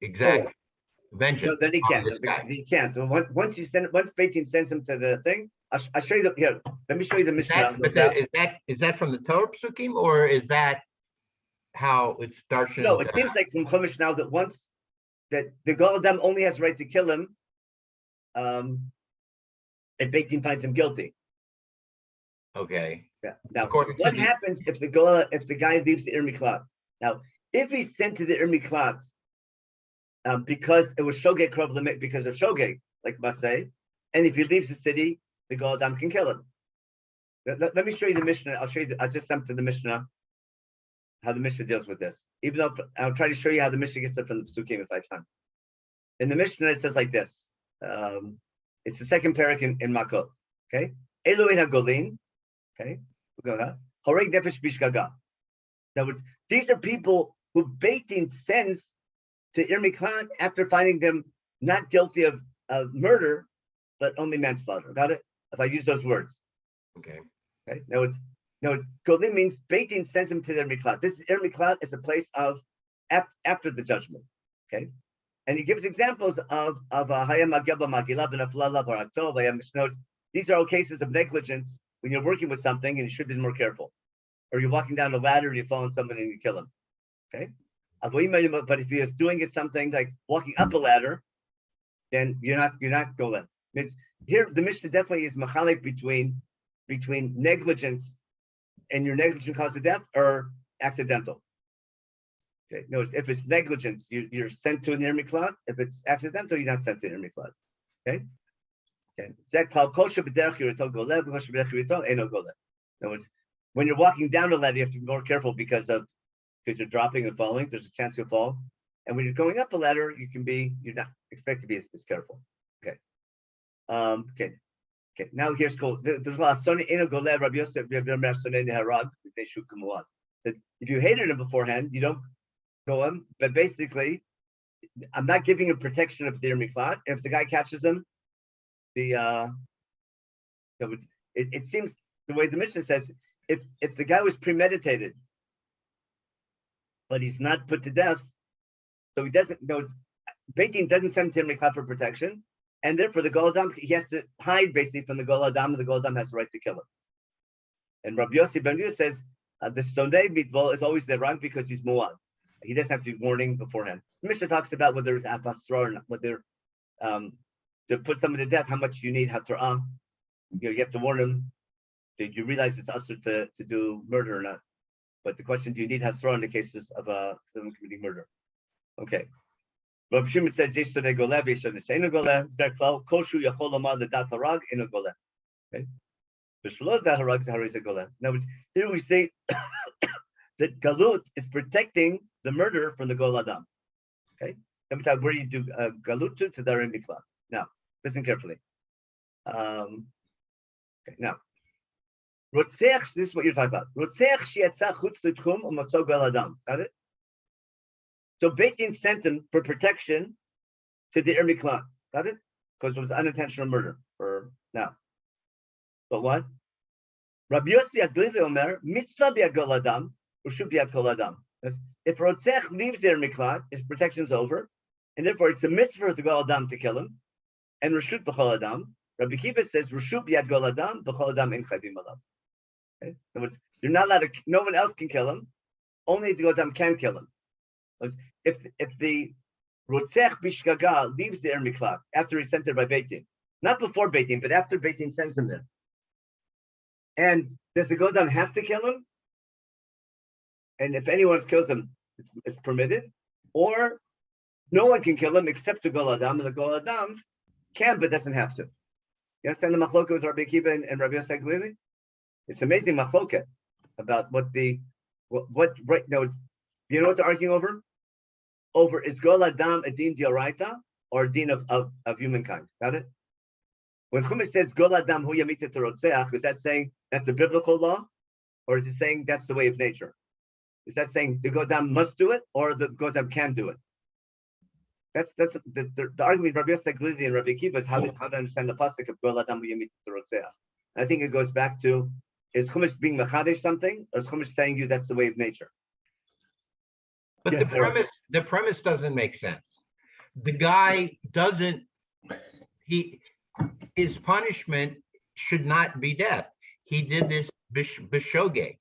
exact vengeance. No, then he on can't. this guy. He can't. Once Beit Din sends him to the thing, I'll show you here. Let me show you the Mishnah. Is that from the Torah psukim, or is that how it's darshan? No, it seems like from Chumash now that once that the Goel Dam only has right to kill him if Beit Din finds him guilty. Okay. Yeah. Now, According to what happens if the guy leaves the Ir Miklat? Now, if he's sent to the Ir Miklat because it was Shogeg Krov Limit because of Shogeg, like Masei, and if he leaves the city, the Goel Dam can kill him. Let me show you the Mishnah. I'll just jump to the Mishnah, how the Mishnah deals with this. Even though I'll try to show you how the Mishnah gets it from the Psukim if I have time. In the Mishnah, it says like this. It's the second parak in Makot. Okay, Elohim HaGolin. Okay, we'll go that. Horeg Nefesh Bishgaga. In other words, these are people who Beit Din sends to Ir Miklat after finding them not guilty of murder, but only manslaughter. Got it? If I use those words. Okay. Okay. Now Golin means Beit Din sends them to their Miklat. This Ir Miklat is a place of after the judgment. Okay. And he gives examples of Hayam Magaba Magila Benaflala Barakto, Hayam Mishnot. These are all cases of negligence when you're working with something and you should have been more careful. Or you're walking down a ladder and you fall on somebody and you kill him. Okay. But if he is doing it something like walking up a ladder, then you're not Golin. Here the Mishnah definitely is machalik between negligence and your negligent cause of death or accidental. Okay, notice if it's negligence, you're sent to an Ir Miklat. If it's accidental, you're not sent to an Ir Miklat. Okay. Okay. In other words, when you're walking down a ladder, you have to be more careful because you're dropping and falling. There's a chance you'll fall. And when you're going up a ladder, you're not expected to be as careful. Okay. Okay. Now here's cool. There's a lot of Sonny Eno Golev, Rabbi Yosef, Sonny Harag, they shoot Kumuat. If you hated him beforehand, you don't go him. But basically, I'm not giving him protection of the Ir Miklat. If the guy catches him, it seems the way the Mishnah says, if the guy was premeditated but he's not put to death. So he doesn't, Beit Din doesn't send him to Miklat for protection. And therefore the Gol Adam, he has to hide basically from the Gol Adam, and the Gol Adam has the right to kill him. And Rabbi Yossi Ben Yehuda says, the Stonei Mitbol is always the right because he's Muad. He doesn't have to be warning beforehand. The Mishnah talks about whether it's Afasra or not, whether to put someone to death, how much you need Hatra'ah. You have to warn him. Did you realize it's usher to do murder or not? But the question, do you need Hasra in the cases of someone committing murder? Okay. Rabbi Shimon says, Yesh Tonei Goleh, Yesh Tonei She'eino Goleh. Is that klal? Koshu Yachol Lomar L'dat Harag Eino Goleh. Okay. B'shlo Dat Harag Zaharei Goleh. Now, here we say that Galut is protecting the murder from the Gol Adam. Okay. Let me tell you where you do Galut to the Arim Miklat. Now, listen carefully. Okay, now, Rotzeach, this is what you're talking about. Rotzeach she'yatza chutz l'tchum u'motzo Gol Adam. Got it? So Beit Din sent him for protection to the Arim Miklat. Got it? Because it was unintentional murder. Or now. But what? Rabbi Yossi Aglili Omer, mitzvah bi'ad Gol Adam, u'shu bi'ad Kol Adam. If Rotzeach leaves the Arim Miklat, his protection's over, and therefore it's a mitzvah for the Gol Adam to kill him, and Reshut b'Chol Adam. Rabbi Kiva says, Reshut bi'ad Gol Adam, b'Chol Adam ein chayvim alav. Okay? In other words, you're not allowed to, no one else can kill him, only the Gol Adam can kill him. If the Rotzeach b'Shgaga leaves the Arim Miklat after he's sent there by Beit Din, not before Beit Din, but after Beit Din sends him there, and does the Gol Adam have to kill him? And if anyone kills him, it's permitted, or no one can kill him except the Gol Adam, and the Gol Adam can but doesn't have to. You understand the machloket with Rabbi Kiva and Rabbi Yossi Aglili? It's amazing machloket about what right now. You know what they're arguing over? Over is Gol Adam a din d'oraita or a din of humankind? Got it? When Chumash says Gol Adam hu yamita terotzeach, is that saying that's a biblical law, or is it saying that's the way of nature? Is that saying the Gol Adam must do it, or the Gol Adam can do it? That's the argument of Rabbi Yossi Aglili and Rabbi Kiva is how to understand the pasuk of Gol Adam hu yamita terotzeach. I think it goes back to, is Chumash being mechadesh something, or is Chumash saying you that's the way of nature? But the premise doesn't make sense. The guy doesn't, his punishment should not be death. He did this b'shogeg,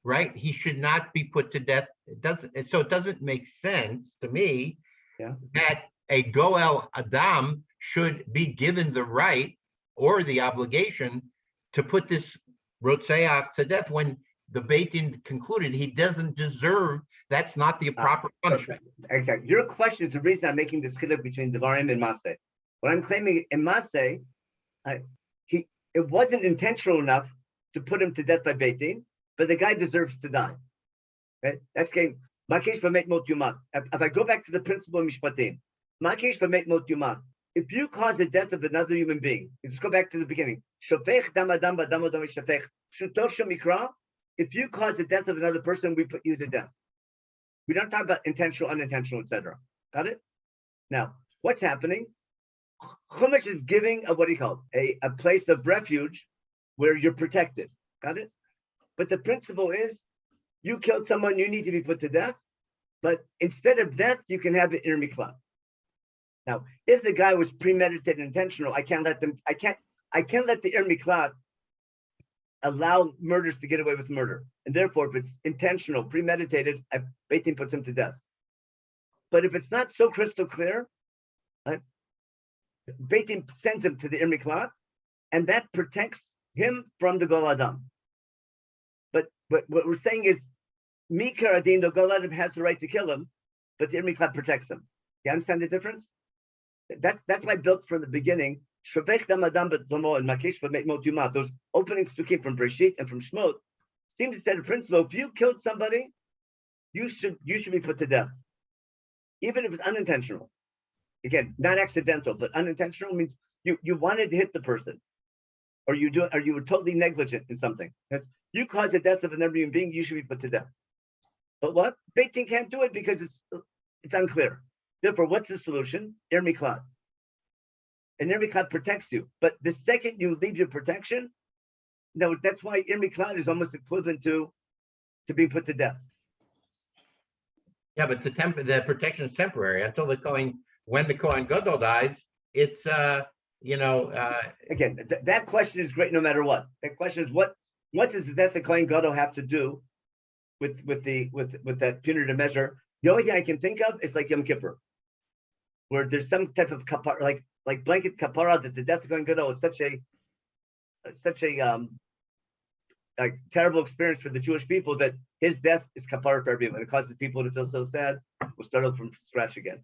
right? He should not be put to death. It doesn't make sense to me that a Goel Adam should be given the right or the obligation to put this Rotzeach to death when the Beit Din concluded he doesn't deserve. That's not the proper punishment. Exactly. Your question is the reason I'm making this chiluk between Devarim and Masei. What I'm claiming in Masei, it wasn't intentional enough to put him to death by Beit Din, but the guy deserves to die. Right? That's game. Makesh v'met mot yumat. If I go back to the principle of Mishpatim, Makesh v'met mot yumat. If you cause the death of another human being, let's go back to the beginning. Shofech dam adam b'dam adam shofech. Shuto shemikra. If you cause the death of another person, we put you to death. We don't talk about intentional, unintentional, etc. Got it? Now, what's happening? Chumash is giving a place of refuge where you're protected. Got it? But the principle is, you killed someone, you need to be put to death. But instead of death, you can have it in miklat. Now, if the guy was premeditated, intentional, I can't let the miklat allow murders to get away with murder. And therefore, if it's intentional, premeditated, Beit Din puts him to death. But if it's not so crystal clear, Beit Din sends him to the Miklat, and that protects him from the Gol Adam. But what we're saying is, Mikar Adin, the Gol Adam has the right to kill him, but the Miklat protects him. You understand the difference? That's why I built from the beginning. Those opening psukim from Breshit and from Shmot seems to set a principle. If you killed somebody, you should be put to death, even if it's unintentional. Again, not accidental, but unintentional means you wanted to hit the person, or you were totally negligent in something. You caused the death of another human being, you should be put to death. But what? Beit Din can't do it because it's unclear. Therefore, what's the solution? Ir Miklat. And Ir Miklat protects you. But the second you leave your protection, no, that's why Ir Miklat is almost equivalent to being put to death. Yeah, but the protection is temporary until when the Kohen Gadol dies, it's, Again, that question is great no matter what. That question is what does the death of Kohen Gadol have to do with that punitive measure? The only thing I can think of is like Yom Kippur, where there's some type of kapara, like blanket kapara, that the death of Kohen Gadol is such a like terrible experience for the Jewish people that his death is kapara for everyone. It causes people to feel so sad. We'll start over from scratch again.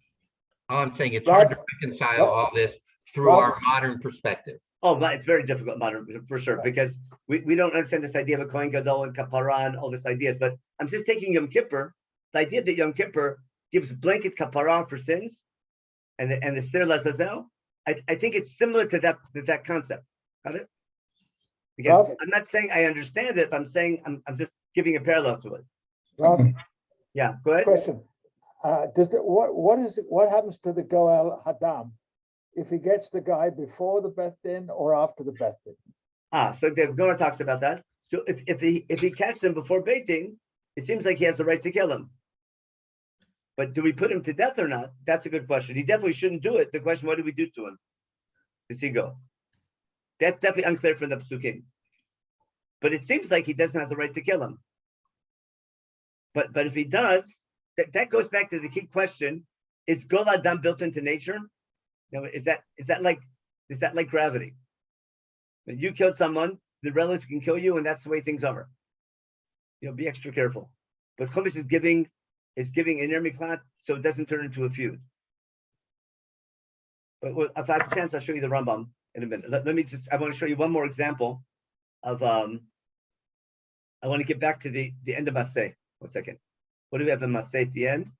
all I'm saying, it's hard to Rob- reconcile all this through Rob- our modern perspective. Oh, but it's very difficult, modern, for sure, because we don't understand this idea of a Kohen Gadol and kapara and all these ideas. But I'm just taking Yom Kippur, the idea that Yom Kippur gives blanket kapara for sins, and the Sir Lazazel. I think it's similar to that concept. Got it? Again, Rob? I'm not saying I understand it, but I'm saying I'm just giving a parallel to it. Rob, Yeah, go ahead. question. What happens to the Goel Hadam if he gets the guy before the Beth Din or after the Beth Din? So the Gemara talks about that. So if he catches him before baiting, it seems like he has the right to kill him. But do we put him to death or not? That's a good question. He definitely shouldn't do it. The question, what do we do to him? Does he go? That's definitely unclear from the Psukim. But it seems like he doesn't have the right to kill him. But if he does, that goes back to the key question: is Gol Adam built into nature? You know, is that like gravity? When you killed someone, the relative can kill you, and that's the way things are. You know, be extra careful. But Chumash is giving an miklat so it doesn't turn into a feud. But if I have a chance, I'll show you the Rambam in a minute. Let me just, I want to show you one more example of, I want to get back to the end of Masei. 1 second. What do we have in Masei at the end?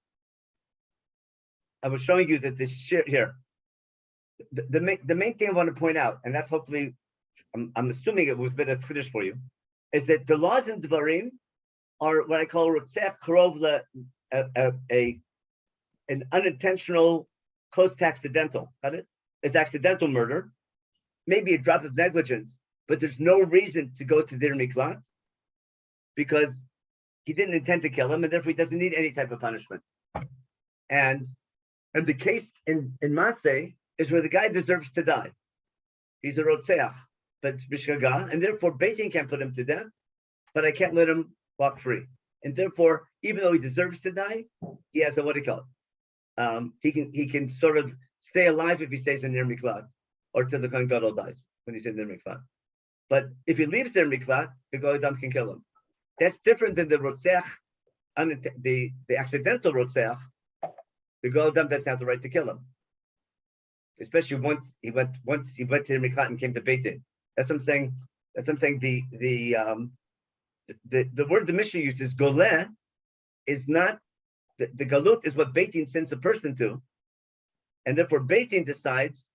I was showing you that this shit here, the main thing I want to point out, and that's hopefully, I'm assuming it was a bit of Kiddush for you, is that the laws in Devarim are what I call Rotzech Karov, an unintentional, close to accidental. Got it? It's accidental murder, maybe a drop of negligence, but there's no reason to go to Dir Miklat because he didn't intend to kill him, and therefore he doesn't need any type of punishment. And the case in Masei is where the guy deserves to die. He's a Rotzeach, but it's Bishgaga, and therefore Beitin can't put him to death, but I can't let him walk free. And therefore, even though he deserves to die, he has a, what do you call it? He can sort of stay alive if he stays in Nir Miklat, or till the Kohen Gadol dies when he's in Nir Miklat. But if he leaves Nir Miklat, the Goy Adam can kill him. That's different than the Rotzeach, the accidental Rotzeach. The Goy Adam doesn't have the right to kill him, especially once he went to Nir Miklat and came to Beit Din. That's what I'm saying. That's what I'm saying. The word the Mishnah uses, goleh, is not the galut is what Beit Din sends a person to, and therefore Beit Din decides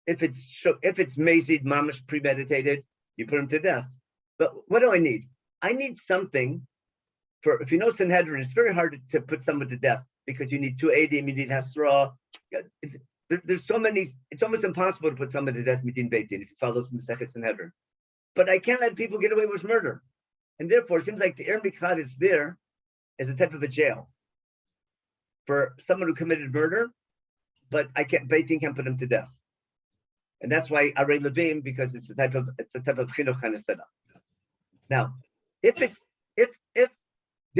if it's mazid mamish premeditated, you put him to death. But what do I need? I need something for, if you know Sanhedrin, it's very hard to put someone to death because you need 2 Adim, you need Hasra. There's so many, it's almost impossible to put someone to death midin Beit Din if you follow some Masechet Sanhedrin. But I can't let people get away with murder. And therefore, it seems like the Ir Miklat is there as a type of a jail for someone who committed murder, but Beit Din can't put him to death. And that's why Arei Levim, because it's a type of chinuch kind of setup. Now, if the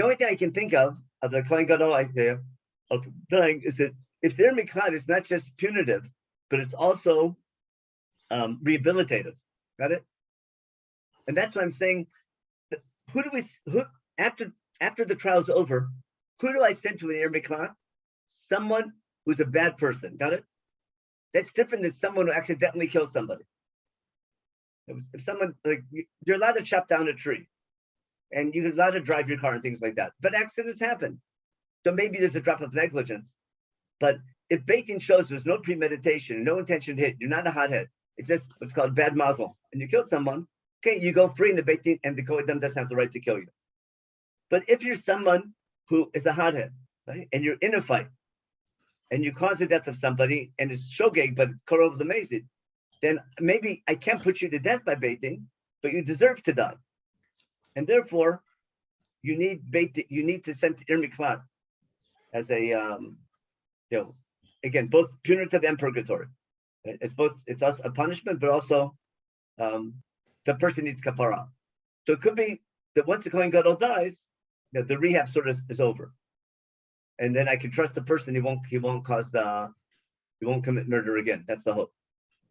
only thing I can think of the Kohen Gadol idea of dying is that if their miklat is not just punitive, but it's also rehabilitative. Got it? And that's what I'm saying. Who after the trial's over, who do I send to an Ir Miklat? Someone who's a bad person. Got it? That's different than someone who accidentally kills somebody. If someone, like, you're allowed to chop down a tree, and you're allowed to drive your car and things like that, but accidents happen. So maybe there's a drop of negligence. But if Beit Din shows there's no premeditation, no intention to hit, you're not a hothead, it's just what's called bad mazel, and you killed someone, okay, you go free in the Beit Din, and the Kohen doesn't have the right to kill you. But if you're someone who is a hothead, right, and you're in a fight, and you cause the death of somebody, and it's shogeg, but it's korov the mazid, then maybe I can't put you to death by Beit Din, but you deserve to die. And therefore, you need to send to Ir Miklat as a again, both punitive and purgatory. It's both. It's also a punishment, but also the person needs kapara. So it could be that once the Kohen Gadol dies, the rehab sort of is over, and then I can trust the person. He won't commit murder again. That's the hope,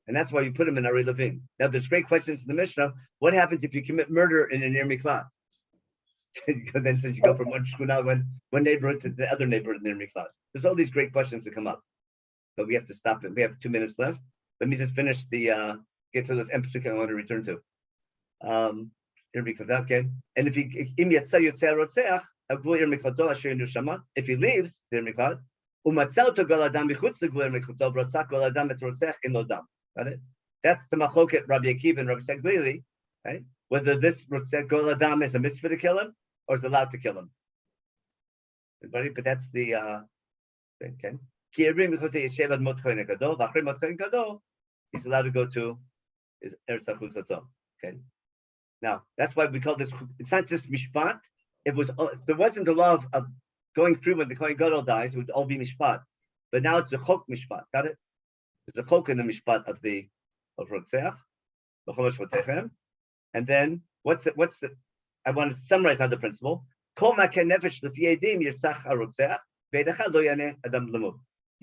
and that's why you put him in Ari Levin. Now, there's great questions in the Mishnah. What happens if you commit murder in an Ir Miklat? Then since you go from one shkuna, one neighborhood to the other neighborhood in Ir Miklat. There's all these great questions that come up, but we have to stop it. We have 2 minutes left. Let me just finish get to this emphasis I want to return to. Okay. And if he if he leaves the Ir Miklat, got it? That's the machloket Rabbi Akiva and Rabbi Seglili, right? Whether this Gol Adam is a mitzvah to kill him or is allowed to kill him. Everybody, but that's the okay. He's allowed to go to his Eretz Chatzos. Okay. Now that's why we call this. It's not just mishpat. It was. There wasn't the law of going through when the Kohen Gadol dies. It would all be mishpat. But now it's the chok mishpat. Got it? There's a chok in the mishpat of Rotzeach, and then what's the? I want to summarize now the principle. You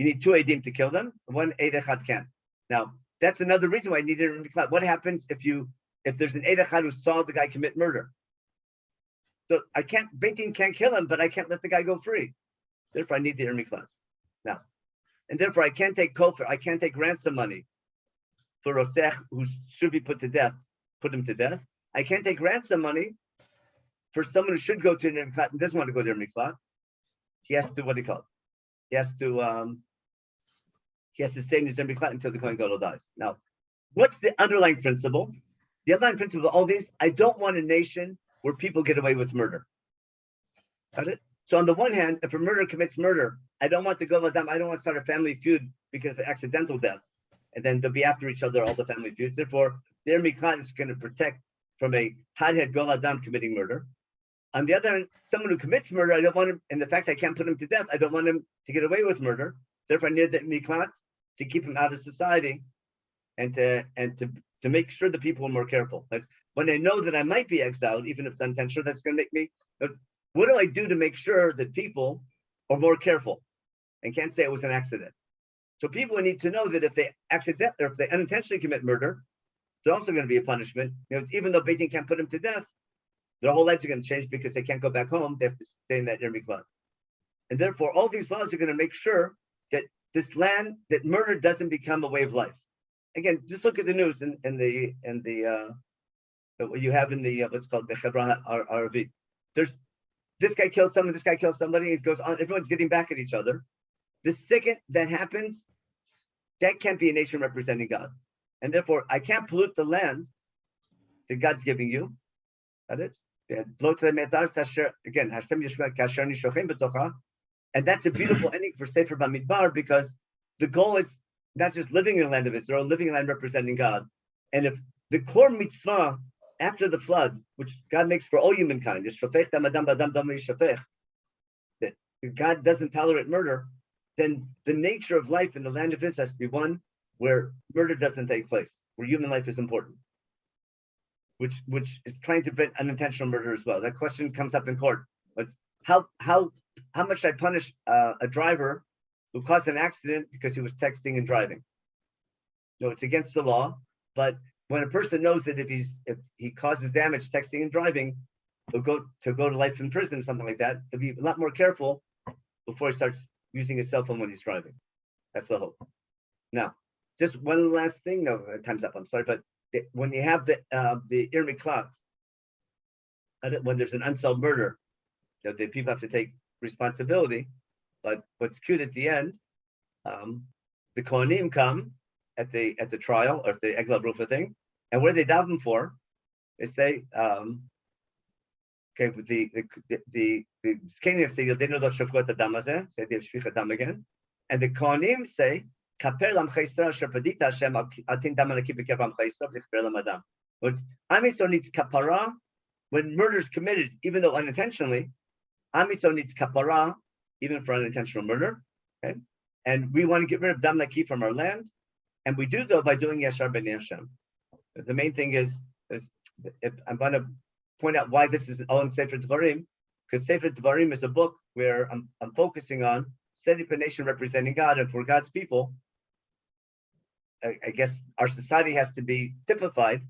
need 2 edim to kill them. 1 eid echad can. Now that's another reason why I need it. What happens if there's an eid echad who saw the guy commit murder? So Beit Din can't kill him, but I can't let the guy go free. Therefore, I need the Ir Miklat. Now, and therefore I can't take kofar. I can't take ransom money for Rotzech who should be put him to death. I can't take ransom money for someone who should go to an Ir Miklat and doesn't want to go to Ir Miklat. He has to, what do you call it? He has to stay in his Ir Miklat until the Kohen Gadol dies. Now, what's the underlying principle? The underlying principle of all these, I don't want a nation where people get away with murder. Got it? So on the one hand, if a murderer commits murder, I don't want to go with them. I don't want to start a family feud because of accidental death. And then they'll be after each other, all the family feuds. Therefore, the Ir Miklat is going to protect from a hadhead Gol Adam committing murder. On the other hand, someone who commits murder, I don't want him, and the fact I can't put him to death, I don't want him to get away with murder. Therefore, I need the miklat to keep him out of society and to make sure the people are more careful. That's when I know that I might be exiled, even if it's unintentional, that's going to make me, what do I do to make sure that people are more careful and can't say it was an accident? So people need to know that if they unintentionally commit murder, there's also going to be a punishment. Even though Beit Din can't put them to death, their whole lives are going to change because they can't go back home. They have to stay in that Ir Miklat. And therefore, all these laws are going to make sure that that murder doesn't become a way of life. Again, just look at the news and what you have in the what's called the Chevra Aravi. There's this guy kills someone, this guy kills somebody. It goes on. Everyone's getting back at each other. The second that happens, that can't be a nation representing God, and therefore I can't pollute the land that God's giving you. Got it? Again, and that's a beautiful ending for Sefer Bamidbar because the goal is not just living in the land of Israel, living in the land representing God. And if the core mitzvah after the flood, which God makes for all humankind, is that God doesn't tolerate murder, then the nature of life in the land of Israel has to be one where murder doesn't take place, where human life is important. Which is trying to prevent unintentional murder as well. That question comes up in court. But how much should I punish a driver who caused an accident because he was texting and driving? No, it's against the law. But when a person knows that if he causes damage texting and driving, he'll go to life in prison, something like that. He'll be a lot more careful before he starts using his cell phone when he's driving. That's the hope. Now, just one last thing. No, time's up. I'm sorry, but when you have the Ir Miklat, when there's an unsolved murder, the people have to take responsibility. But what's cute at the end, the Kohanim come at the trial or the Egla Rufa thing, and what do they daven for? They say, okay, the Zkenim say they know the Shafgot Adam Hazeh, say they have Shvich Adam again, and the Kohanim say. Am Yisrael needs kapara when murder is committed, even though unintentionally. Am Yisrael needs kapara even for unintentional murder. Okay, and we want to get rid of dam laki from our land, and we do though by doing yashar b'nei Hashem. The main thing is if I'm going to point out why this is all in Sefer Devarim, because Sefer Devarim is a book where I'm focusing on setting up a nation representing God, and for God's people, I guess our society has to be typified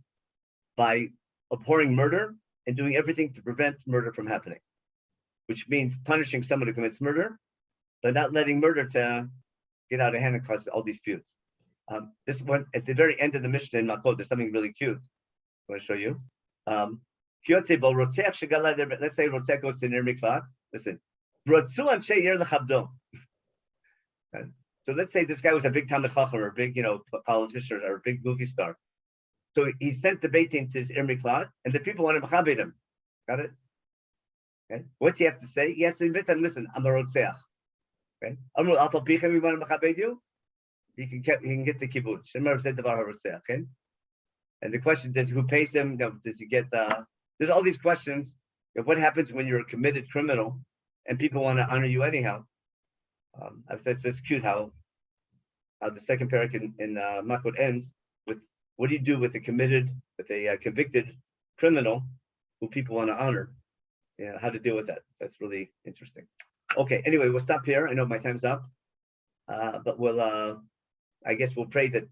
by abhorring murder and doing everything to prevent murder from happening, which means punishing someone who commits murder, but not letting murder to get out of hand and cause all these feuds. This one at the very end of the Mishnah in Makot, there's something really cute. I want to show you. Let's say Rotzeh goes to Nir Mikvat. Listen, so let's say this guy was a big Talmid Chacham or a big, politician or a big movie star. So he sent the Beit Din to his Ir Miklat, and the people want to mechabed him. Got it? Okay. What's he have to say? He has to invite them. Listen, I'm a Rotzeach. Okay. Amru Alfal Pichem, we want to mechabed you. He can get the kibbutz. Shemar said Devar HaRotzeach. Okay. And the question is, who pays him? Does he get? There's all these questions. What happens when you're a committed criminal and people want to honor you anyhow? It's cute how the second parak in Makot ends with, what do you do with a convicted criminal who people want to honor? Yeah, how to deal with that. That's really interesting. Okay, anyway, we'll stop here. I know my time's up, but I guess we'll pray that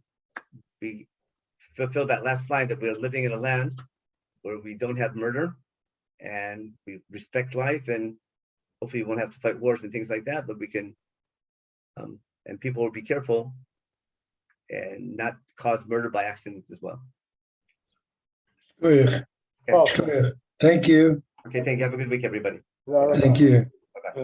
we fulfill that last line, that we're living in a land where we don't have murder and we respect life, and hopefully we won't have to fight wars and things like that, but we can, and people will be careful and not cause murder by accident as well. Thank you. Okay, thank you. Have a good week, everybody. Well, Thank you.